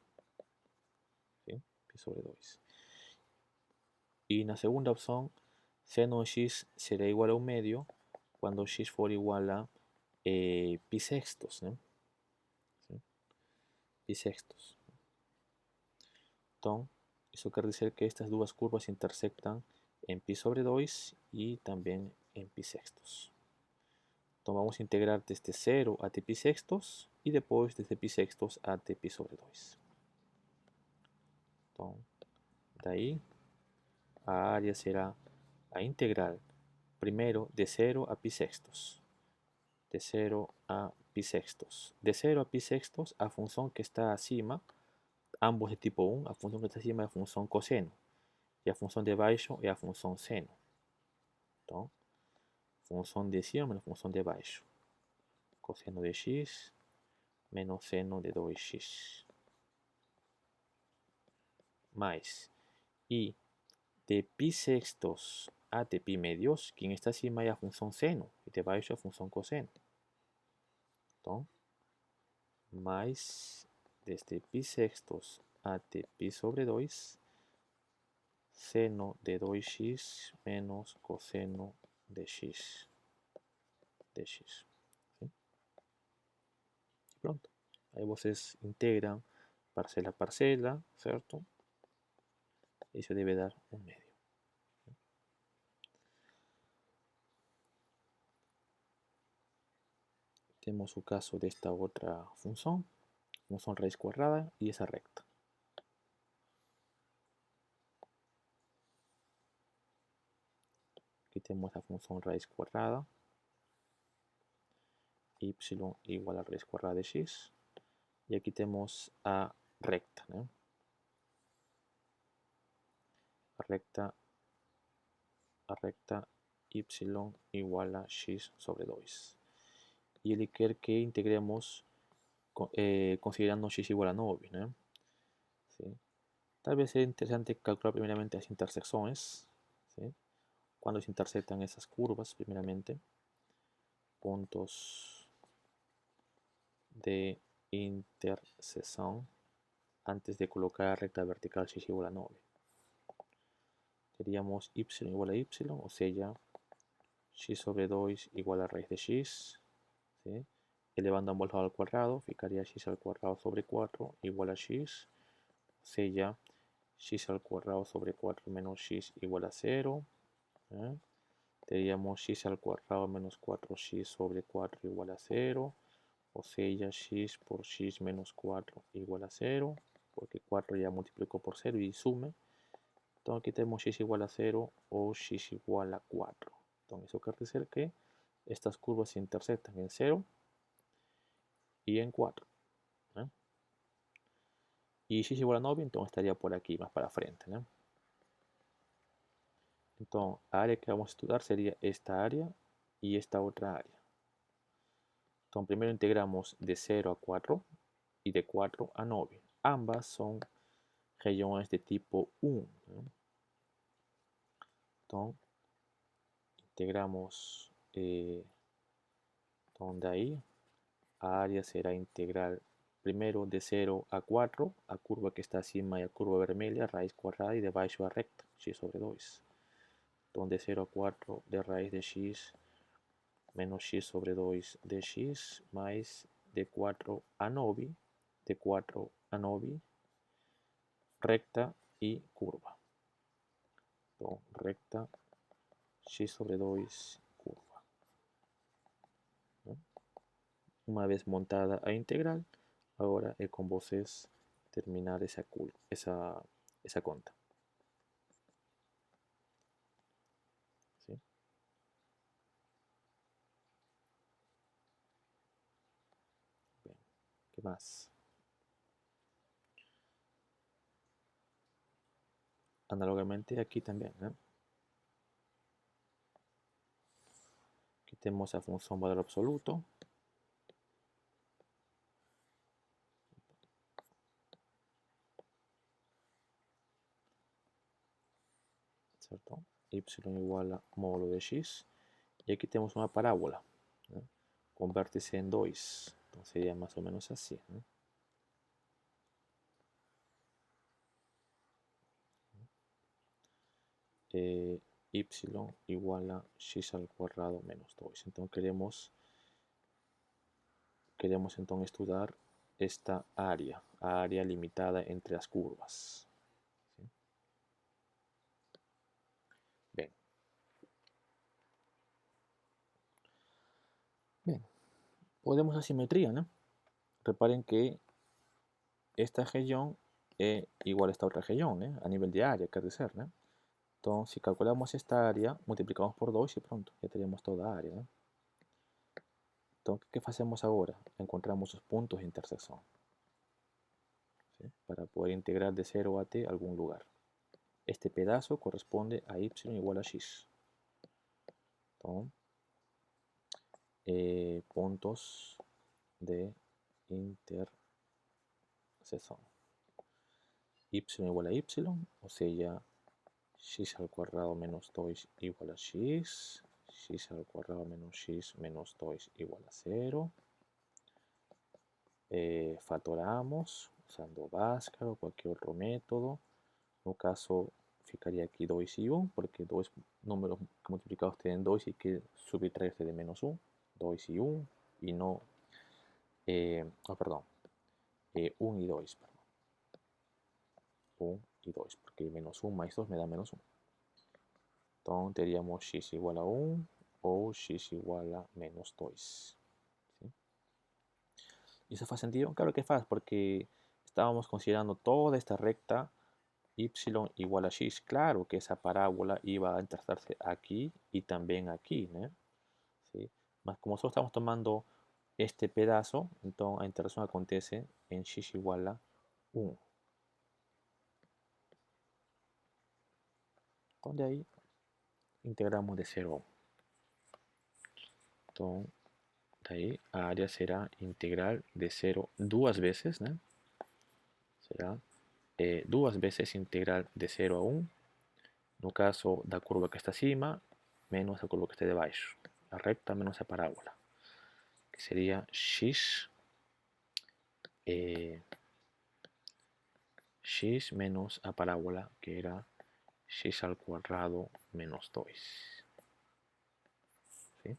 ¿Sí? Pi sobre 2. Y en la segunda opción, seno de x será igual a 1 medio cuando x for igual a pi sextos, ¿no? ¿Sí? Pi sextos. Entonces, eso quiere decir que estas dos curvas intersectan en pi sobre 2 y también en pi sextos. Entonces vamos a integrar desde 0 a t pi sextos y después desde pi sextos a t pi sobre 2. Entonces, de ahí a área será a integral primero de 0 a pi sextos. De 0 a pi sextos. De 0 a pi sextos a función que está acima, ambos de tipo 1, a función que está acima es a función coseno. Y a función de baixo es a función seno. Entonces, función de cima menos función de baixo. Coseno de x menos seno de 2x. Más. Y de pi sextos a de pi medios, quien está acima es a función seno. Y de baixo es a función coseno. Entonces, más desde pi sextos a de pi sobre 2, seno de 2x menos coseno de x. ¿Sí? Pronto. Ahí vocês integran parcela a parcela, ¿cierto? Y se debe dar 1 medio. Tenemos el caso de esta otra función raíz cuadrada y esa recta. Aquí tenemos la función raíz cuadrada, y igual a raíz cuadrada de x. Y aquí tenemos a recta, ¿no? A recta y igual a x sobre 2. Y él quiere que integremos considerando x igual a 9, ¿no? ¿Sí? Tal vez sea interesante calcular primeramente las intersecciones, ¿sí? Cuando se intersectan esas curvas, primeramente, puntos de intersección antes de colocar la recta vertical x igual a 9. Teríamos y igual a y, o sea, x sobre 2 igual a raíz de x, ¿sí? Elevando ambos lados al cuadrado, ficaría x al cuadrado sobre 4 igual a x, o sea, x al cuadrado sobre 4 menos x igual a 0. ¿Eh? Tendríamos x al cuadrado menos 4x sobre 4 igual a 0. O sea, x por x menos 4 igual a 0. Porque 4 ya multiplicó por 0 y sume. Entonces aquí tenemos x igual a 0 o x igual a 4. Entonces eso quiere decir que estas curvas se intersectan en 0 y en 4. ¿Eh? Y x igual a 9, entonces estaría por aquí, más para frente. ¿Eh? Entonces, la área que vamos a estudiar sería esta área y esta otra área. Entonces, primero integramos de 0 a 4 y de 4 a 9. Ambas son regiones de tipo 1. ¿No? Entonces, integramos donde ahí, a área será integral primero de 0 a 4, a curva que está acima y a curva vermelha, raíz cuadrada y de baixo a recta, x sobre 2. Donde 0 a 4 de raíz de x menos x sobre 2 de x más de 4 a 9, de 4 a 9, recta y curva. Entonces, recta, x sobre 2, curva. ¿No? Una vez montada a integral, ahora es con vos terminar esa conta. ¿Sí? Bien. ¿Qué más? Análogamente aquí también, ¿no? Aquí tenemos la función valor absoluto. ¿Cierto? Y igual a módulo de x. Y aquí tenemos una parábola, ¿no? Con vértice en 2. Entonces sería más o menos así, ¿no? Y igual a x al cuadrado menos 2. Entonces queremos entonces estudiar esta área limitada entre las curvas. ¿Sí? Bien. Bien. Podemos asimetría, ¿no? Reparen que esta región es igual a esta otra región, ¿eh? A nivel de área, quiere decir, ¿no? Entonces, si calculamos esta área, multiplicamos por 2 y pronto, ya tenemos toda área, ¿no? Entonces, ¿qué hacemos ahora? Encontramos los puntos de intersección, ¿sí? Para poder integrar de 0 a t algún lugar. Este pedazo corresponde a y igual a x. Entonces, puntos de intersección. Y igual a y, o sea, x al cuadrado menos 2 igual a x, x al cuadrado menos x menos 2 igual a 0. Factoramos usando Bhaskara o cualquier otro método. En un caso, ficaría aquí 2 y 1, porque dos números multiplicados tienen 2 y que subtraerse de menos 1. 2 y 1, y no, perdón, 1 y 2, perdón. 1 y 2, porque menos 1 más 2 me da menos 1. Entonces tendríamos x igual a 1 o x igual a menos 2. ¿Sí? ¿Y eso hace sentido? Claro que hace, porque estábamos considerando toda esta recta y igual a x. Claro que esa parábola iba a intersectarse aquí y también aquí, ¿no? ¿Sí? Más como nosotros estamos tomando este pedazo, entonces la intersección acontece en x igual a 1. Entonces de ahí integramos de 0 a 1. Entonces de ahí la área será integral de 0 dos veces, ¿no? Será duas vezes integral de 0 a 1, no caso da curva que está acima, menos a curva que está debaixo. A recta menos a parábola, que sería x, x menos a parábola, que era x al cuadrado menos 2. ¿Sí?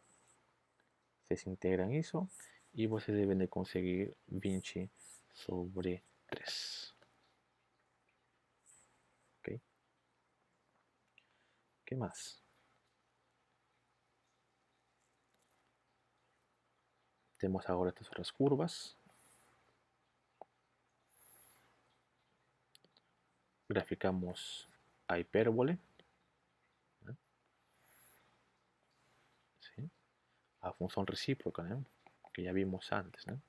Se integran isso e vocês devem de conseguir 20 sobre 3. ¿Ok? ¿Qué más? Temos agora estas outras curvas. Graficamos a hipérbole. ¿No? ¿Sí? A función recíproca, ¿no? Que ya vimos antes, ¿no?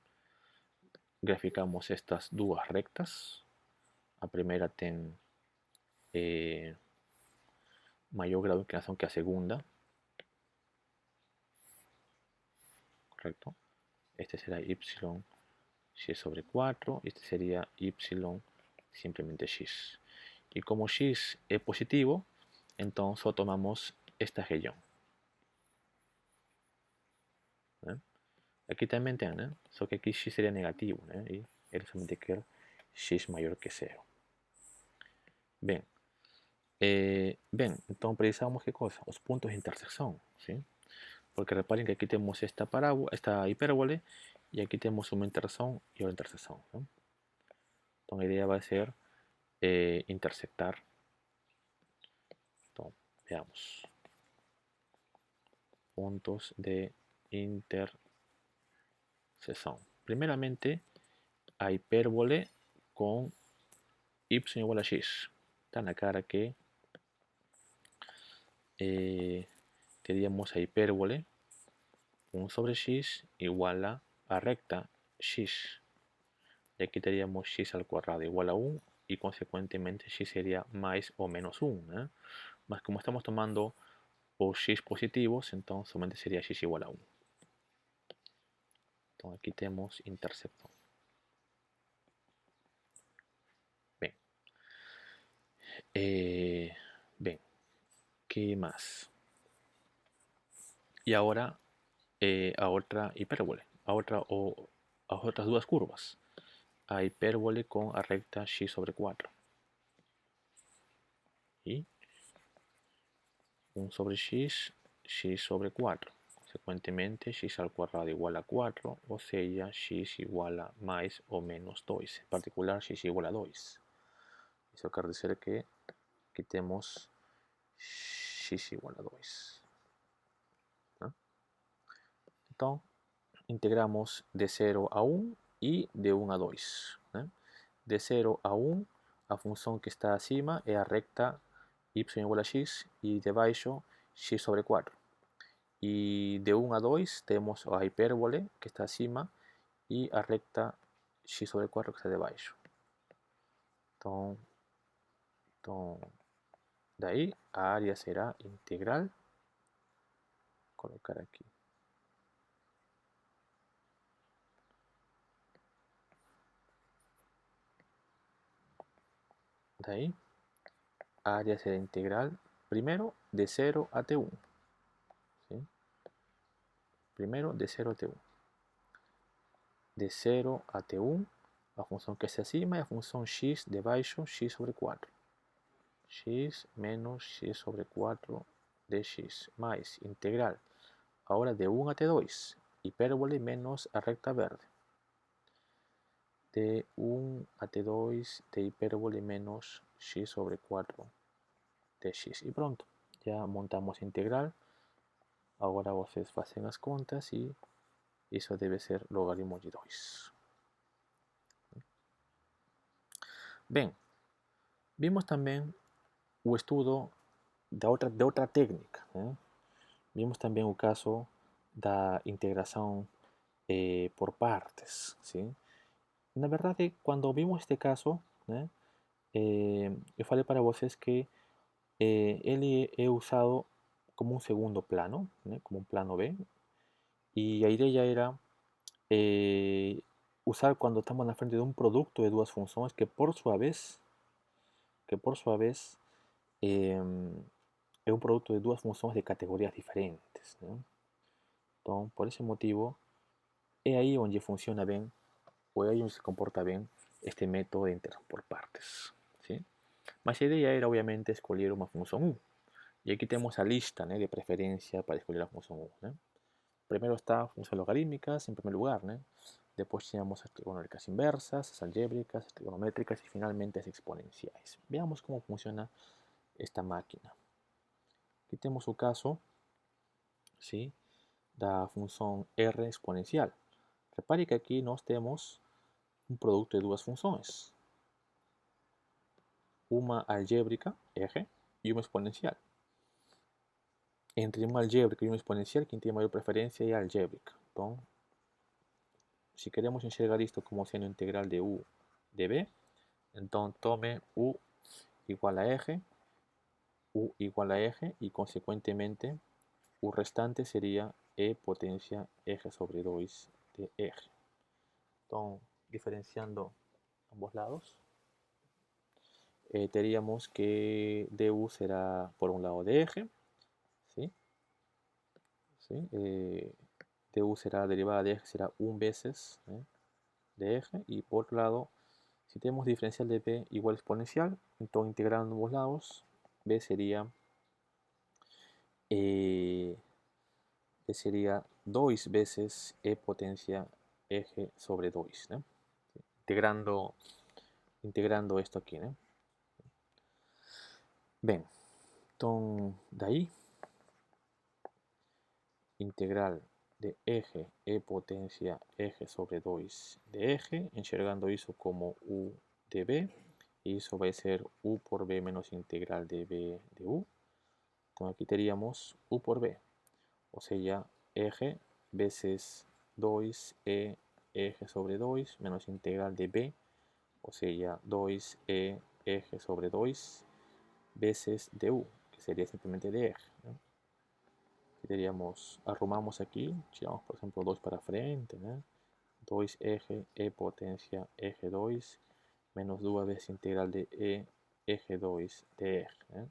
Graficamos estas duas rectas. A primeira tem maior grau de inclinação que a segunda. Correcto. Este será y x sobre 4. Este sería y simplemente x. Y como x es positivo, entonces solo tomamos esta región. ¿Eh? Aquí también tienen, solo que aquí x sería negativo, y él solamente quiere x mayor que 0. Bien, entonces precisamos qué cosa, los puntos de intersección, ¿sí? Porque reparen que aquí tenemos esta parábola, esta hipérbole, y aquí tenemos una intersección y otra intersección, ¿no? Entonces la idea va a ser intersectar. Entonces, veamos. Puntos de intersección. Primeramente, a hipérbole con y igual a x. Está en la cara que teníamos a hipérbole 1 sobre x igual a recta x. Y aquí tendríamos x al cuadrado igual a 1 y consecuentemente x sería más o menos 1. Más como estamos tomando os x positivos, entonces solamente sería x igual a 1. Entonces aquí tenemos intersección. Bien. Bien. ¿Qué más? Y ahora a otra hipérbole, a otras dos curvas. A hipérbole con a recta x sobre 4. Y 1 sobre x, x sobre 4. Consecuentemente, x al cuadrado igual a 4, o sea, x igual a más o menos 2. En particular, x igual a 2. Eso quiere decir que aquí tenemos x igual a 2. ¿No? Entonces, integramos de 0 a 1 y de 1 a 2. ¿No? De 0 a 1, a función que está acima es a recta y igual a x y debaixo x sobre 4. Y de 1 a 2 tenemos a hipérbole que está acima y a recta x sobre 4 que está debaixo. Entonces, de ahí a área será integral. Colocar aquí. De ahí, área será integral primero de 0 a t1. ¿Sí? Primero de 0 a t1. De 0 a t1, a función que se acima es a función x debaixo x sobre 4. X menos x sobre 4 de x más integral. Ahora de 1 a t2, hipérbole menos a recta verde. De 1 a t2 de hipérbole menos x sobre 4 de x. Y pronto, ya montamos integral. Ahora vocês hacen las contas y eso debe ser logaritmo de 2. Bien, vimos también el estudo de otra técnica. Vimos también el caso de integración por partes. ¿Sí? Na verdade, quando vimos este caso, né, eu falei para vocês que ele é usado como um segundo plano, né, como um plano B, e a ideia era usar quando estamos na frente de um produto de duas funções que, por sua vez, que por su vez es un producto de dos funciones de categorías diferentes, ¿no? Entonces, por esse motivo, es ahí donde funciona bien, o é aí onde se comporta bien este método de integrar por partes, ¿sí? Mas a ideia era, obviamente, escolher uma função U. Y aquí tenemos la lista, ¿no?, de preferencia para escoger la función U, ¿no? Primero está funciones logarítmicas en primer lugar, ¿no? Después tenemos las trigonómicas inversas, las algébricas, las trigonométricas y finalmente las exponenciales. Veamos cómo funciona esta máquina. Aquí tenemos su caso, ¿sí?, da función R exponencial. Repare que aquí nós temos un producto de dos funciones, una algébrica, R, y una exponencial. Entre uma algébrica e uma exponencial, quem tem maior preferência é a algébrica. Então, se queremos enxergar isto como sendo integral de u de b, então tome u igual a r, u igual a r, e consequentemente o restante seria e potência r sobre 2 de r. Então, diferenciando ambos lados, teríamos que du será por un lado de r, ¿sí? ¿Sí? Du será derivada de eje, será 1 veces de eje, y por otro lado, si tenemos diferencial de b igual exponencial, entonces integrando ambos lados, b sería 2 veces e potencia eje sobre 2, ¿no? Integrando esto aquí, ¿no? Bien, entonces de ahí, integral de eje e potencia eje sobre 2 de eje, enxergando eso como u de b, y eso va a ser u por b menos integral de b de u. Entonces aquí teníamos u por b, o sea, eje veces 2e eje sobre 2 menos integral de b, o sea, 2e eje sobre 2 veces de u, que sería simplemente de eje, ¿no? Arrumamos aquí, tiramos por ejemplo 2 para frente, ¿no? 2 eje e potencia eje 2 menos 2 veces integral de e eje 2 de eje, ¿no?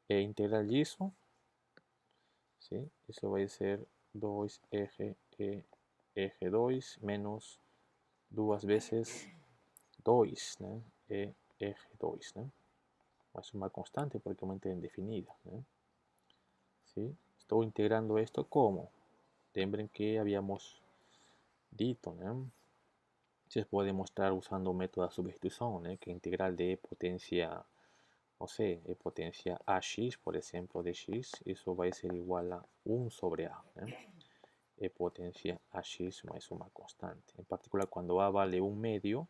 E integral disso, ¿sí? Eso va a ser 2 eje e eje 2 menos 2 veces 2, ¿no?, e eje 2, ¿no? Es una constante prácticamente indefinida, ¿no? ¿Sí? Estoy integrando esto como, lembren que habíamos dito, ¿no? Se puede demostrar usando un método de sustitución, ¿no?, que integral de potencia, no sé, e potencia ax, por ejemplo, de x, eso va a ser igual a 1 sobre a, ¿no? E potencia ax más una constante. En particular, cuando a vale 1 medio,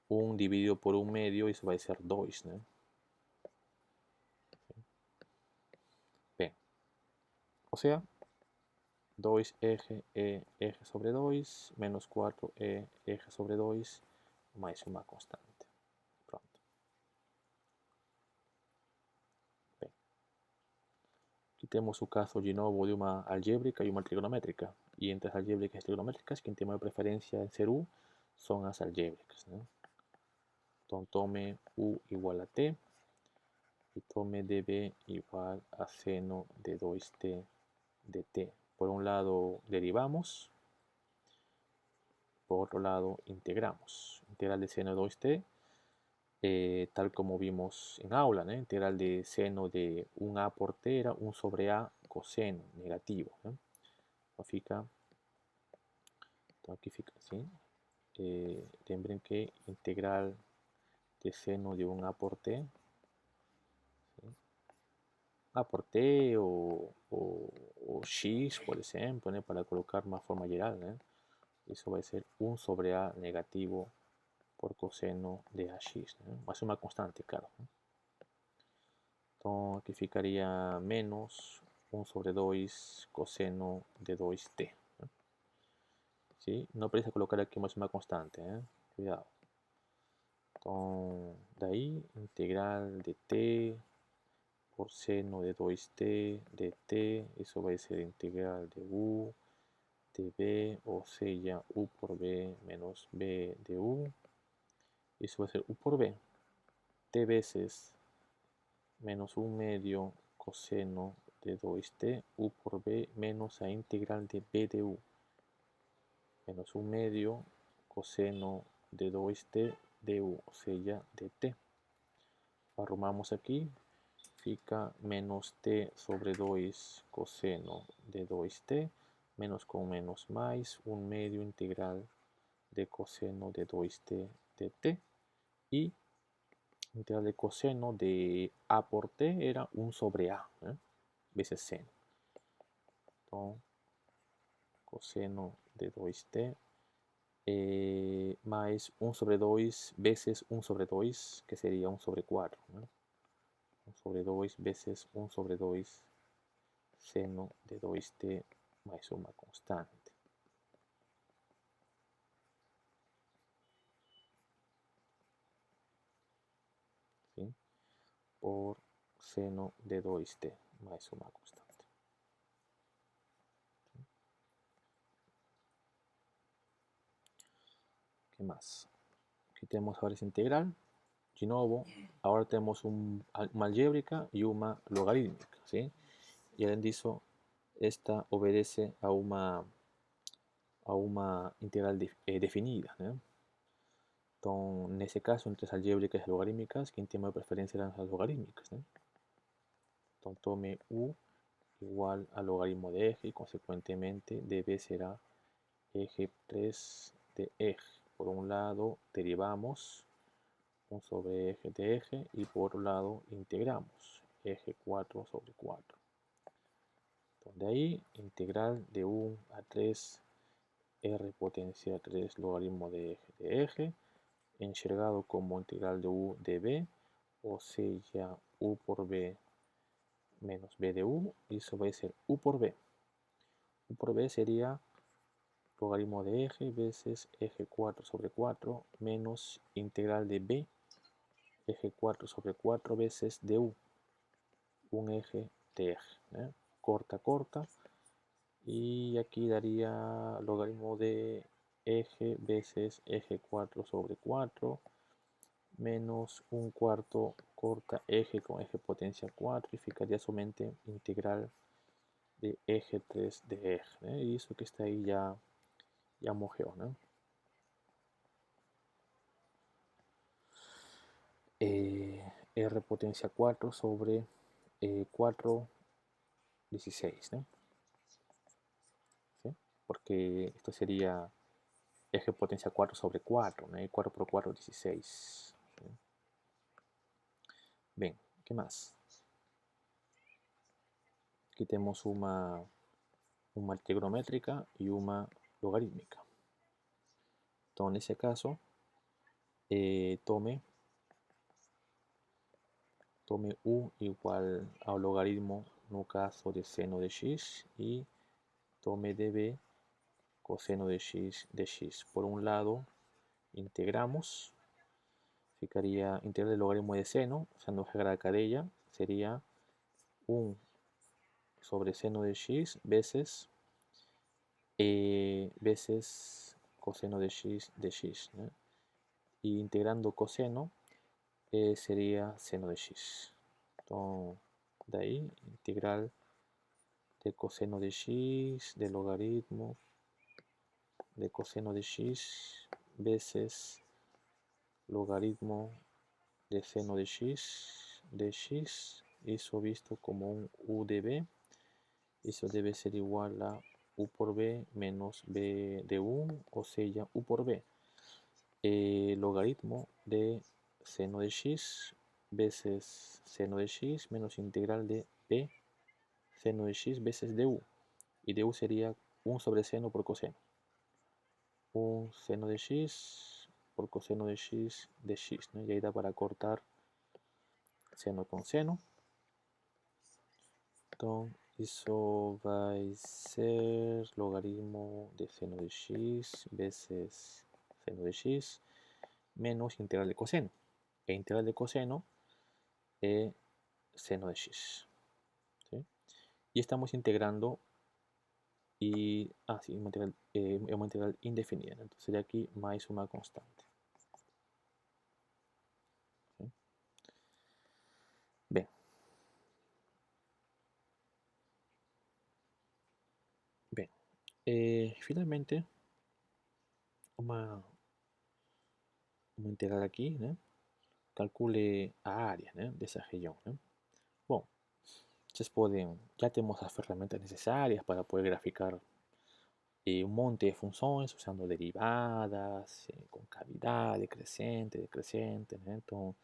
1 dividido por 1 medio, eso va a ser 2, ¿no? Bien, o sea, 2 eje e eje sobre 2 menos 4 e eje sobre 2 más una constante. Pronto. Bien. Aquí tenemos un caso de nuevo de una algébrica y una trigonométrica. Y entre las algébricas y trigonométricas, quien tiene preferencia en ser u son las algébricas, ¿no? Entonces tome u igual a t y tome db igual a seno de 2t de t. Por un lado derivamos, por otro lado integramos. Integral de seno de 2t, tal como vimos en aula, ¿no? Integral de seno de 1a por t era 1 sobre a coseno negativo, ¿no? Aquí fica así. Lembren que integral de seno de 1a por t, ¿sí?, a por t o x, por ejemplo, ¿no?, para colocar una forma geral, ¿no? Eso va a ser 1 sobre a negativo por coseno de ax, ¿no? Va a ser una constante, claro, ¿no? Entonces aquí ficaría menos 1 sobre 2 coseno de 2t, ¿no? ¿Sí? No precisa colocar aquí más una constante, ¿eh? Cuidado. Entonces, de ahí, integral de t por seno de 2t de t, eso va a ser integral de u de b, o sea, u por b menos b de u, Eso va a ser u por b. T veces menos 1/2 coseno de 2t u por b menos la integral de b de u. Menos 1/2 coseno de 2t de u, o sea, de t. Arrumamos aquí, fica menos t sobre 2 coseno de 2t, menos con menos más 1/2 integral de coseno de 2t de t, y integral de coseno de a por t era 1 sobre a, veces seno. Entonces, coseno de 2t más 1 sobre 2 veces 1 sobre 2, que sería 1 sobre 4. 1 sobre 2 veces 1 sobre 2 seno de 2t más suma constante. ¿Sí? Por seno de 2t más suma constante. ¿Sí? ¿Qué más? Aquí tenemos ahora esa integral. De nuevo, ahora tenemos una algébrica y una logarítmica. ¿Sí? Y el dicho, esta obedece a una integral definida. Entonces, en ese caso, entre las algébricas y logarítmicas, quien tiene preferencia eran las logarítmicas. Entonces, tome u igual al logaritmo de eje y consecuentemente db será eje 3 de eje. Por un lado derivamos 1 sobre eje de eje y por otro lado integramos eje 4 sobre 4. Entonces, de ahí integral de 1 a 3 r potencia 3 logaritmo de eje enxergado como integral de u de b, o sea u por b menos b de u, y eso va a ser u por b. U por b sería logaritmo de eje veces eje 4 sobre 4 menos integral de b, eje 4 sobre 4 veces de u, un eje de eje. Corta, corta. Y aquí daría logaritmo de eje veces eje 4 sobre 4 menos un cuarto corta eje con eje potencia 4 y ficaría solamente integral de eje 3 de eje. Y eso que está ahí ya mojeó. R potencia 4 sobre 4, 16. ¿Sí? Porque esto sería eje potencia 4 sobre 4, y 4 por 4, 16. ¿Sí? Bien, ¿qué más? Aquí tenemos una trigonométrica y una logarítmica. Entonces, en ese caso, tome u igual al logaritmo, no caso de seno de x, y tome db coseno de x. Por un lado, integramos, ficaría integral del logaritmo de seno, usando regla de cadella, sería 1 sobre seno de x veces coseno de x, ¿no? Y integrando coseno sería seno de x. Entonces, de ahí, integral de coseno de x, de logaritmo de coseno de x veces logaritmo de seno de x, eso visto como un u de b, eso debe ser igual a u por b menos b de u, o sea, u por b. Logaritmo de seno de x veces seno de x menos integral de b seno de x veces du. Y du sería 1 sobre seno por coseno. 1 seno de x por coseno de x, ¿no? Y ahí da para cortar seno con seno. Entonces, eso va a ser logaritmo de seno de x veces seno de x menos integral de coseno. E integral de coseno es seno de x. ¿Sí? Y estamos integrando y sí, es una integral indefinida. Entonces sería aquí más suma constante. Finalmente, uma integral aqui, né? Calcule a área, né, dessa região, né? Bom, vocês podem, já temos as ferramentas necessárias para poder graficar un monte de funções usando derivadas, concavidade, decrescente, né? Então,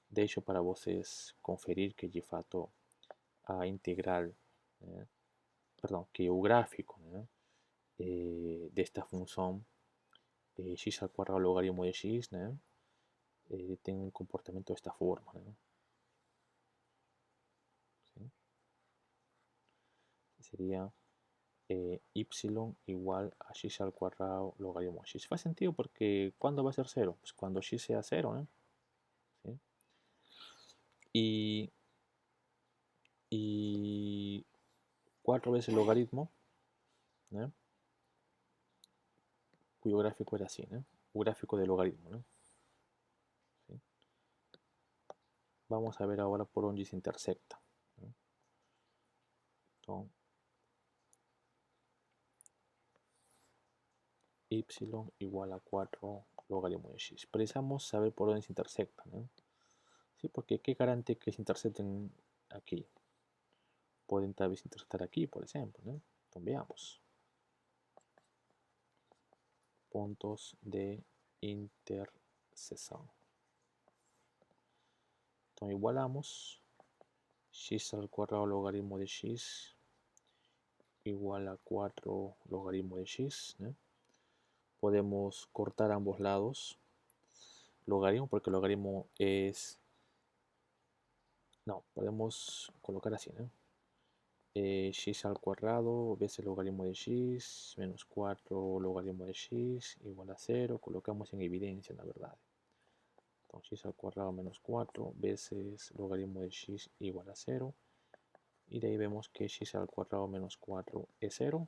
deixo para vocês conferir que de fato a integral, né? Perdão, que o gráfico, né? Desta função x ao quadrado logaritmo de x, né? Tem um comportamento desta forma, né? ¿Sí? Sería y igual a x al cuadrado logaritmo de x. Faz sentido porque ¿cuándo va a ser 0? Pues cuando x sea 0, ¿no? ¿Sí? Y 4 veces el logaritmo, ¿no? Cuyo gráfico era así, ¿no? Un gráfico de logaritmo, ¿no? ¿Sí? Vamos a ver ahora por dónde se intersecta, ¿no? Entonces, y igual a 4 logaritmo de x. Precisamos saber por dónde se intersecta, ¿no? Sí, porque ¿qué garante que se intersecten aquí? Pueden tal vez intersectar aquí, por ejemplo, ¿no? Entonces veamos. Puntos de intersección. Entonces igualamos x al cuadrado logaritmo de x igual a 4 logaritmo de x, ¿no? Podemos cortar ambos lados. Logaritmo, porque logaritmo es... No, podemos colocar así, ¿no? X al cuadrado veces logaritmo de x menos 4 logaritmo de x igual a 0. Colocamos en evidencia, la verdad. Entonces x al cuadrado menos 4 veces logaritmo de x igual a 0. Y de ahí vemos que x al cuadrado menos 4 es 0.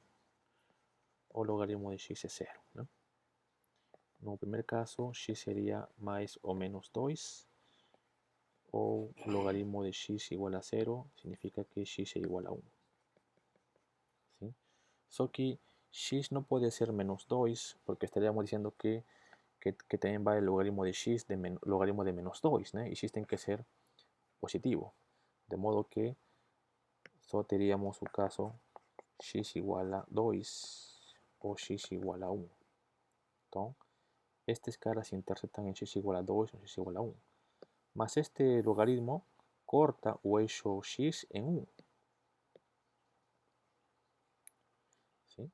O logaritmo de x es 0, ¿no? En el primer caso, x sería más o menos 2. O logaritmo de x igual a 0 significa que x es igual a 1. ¿Sí? So que x no puede ser menos 2 porque estaríamos diciendo que también va el logaritmo de x logaritmo de menos 2, ¿no? Y x tiene que ser positivo. De modo que solo tendríamos un caso x igual a 2 o x igual a 1. Entonces, estas caras se intersectan en x igual a 2 o x igual a 1. Más este logaritmo corta o eixo x en 1. ¿Sí?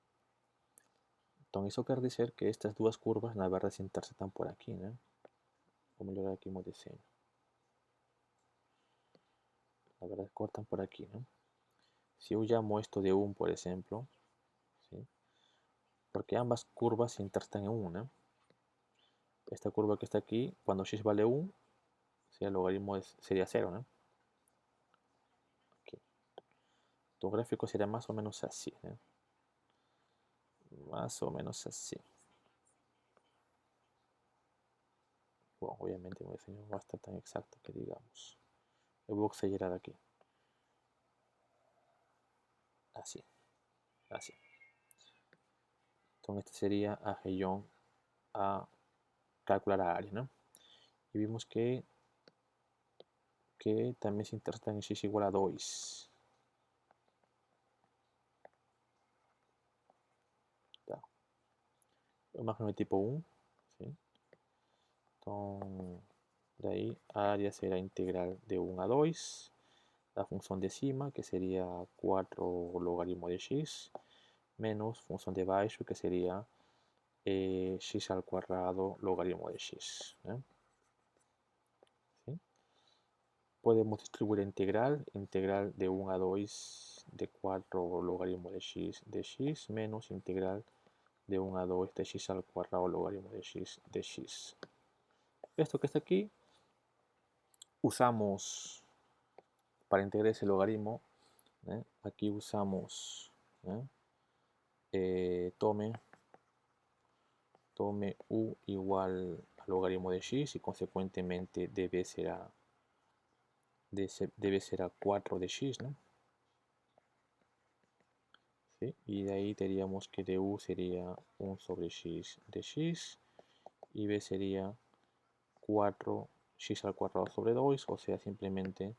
Entonces, eso quiere decir que estas dos curvas, la verdad, se intersectan por aquí, ¿no? Vou melhorar aqui o meu desenho. La verdad, cortan por aquí, ¿no? Si yo llamo esto de 1, por ejemplo, ¿sí? Porque ambas curvas se intersectan en 1, ¿no? Esta curva que está aquí, cuando x vale 1, el logaritmo sería 0, ¿no? Aquí. Tu gráfico sería más o menos así, ¿no? Más o menos así. Bueno, obviamente mi diseño no va a estar tan exacto que digamos. Voy a acelerar aquí. Así. Así. Entonces este sería a región a calcular a área, ¿no? Y vimos que también se intersectan en x igual a 2. Imagen de tipo 1, ¿sí? Entonces, de ahí área será integral de 1 a 2. La función de cima, que sería 4 logaritmo de x, menos función de baixo, que sería x al cuadrado logaritmo de x, ¿no? ¿Sí? Podemos distribuir integral de 1 a 2 de 4 logaritmo de x menos integral de 1 a 2 de x al cuadrado logaritmo de x. Esto que está aquí, usamos para integrar ese logaritmo, ¿eh? Aquí usamos, tome u igual al logaritmo de x y consecuentemente debe ser a 4 de x, ¿no? ¿Sí? ¿sí? Y de ahí diríamos que du sería 1 sobre x de x y b sería 4x al cuadrado sobre 2, o sea, simplemente,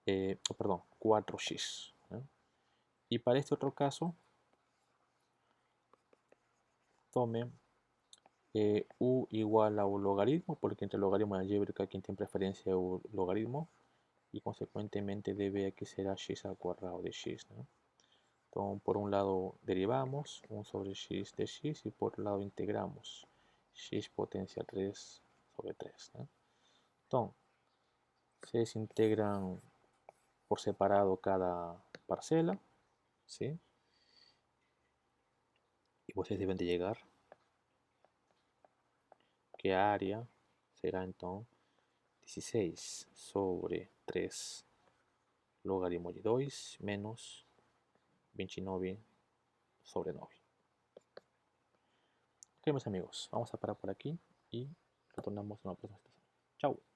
perdón, 4x. ¿no? Y para este otro caso, tome u igual a un logaritmo, porque entre logaritmo y algébrica quien tiene preferencia es un logaritmo, y consecuentemente db será x al cuadrado de x. ¿no? Entonces, por un lado derivamos 1 sobre x de x y por otro lado integramos x potencia 3 sobre 3. ¿no? Entonces, se desintegran por separado cada parcela, ¿sí? Y ustedes deben de llegar que área será entonces 16 sobre 3 logaritmo de 2 menos 29 sobre 9. Ok, mis amigos, vamos a parar por aquí y retornamos en la próxima sesión. Chao.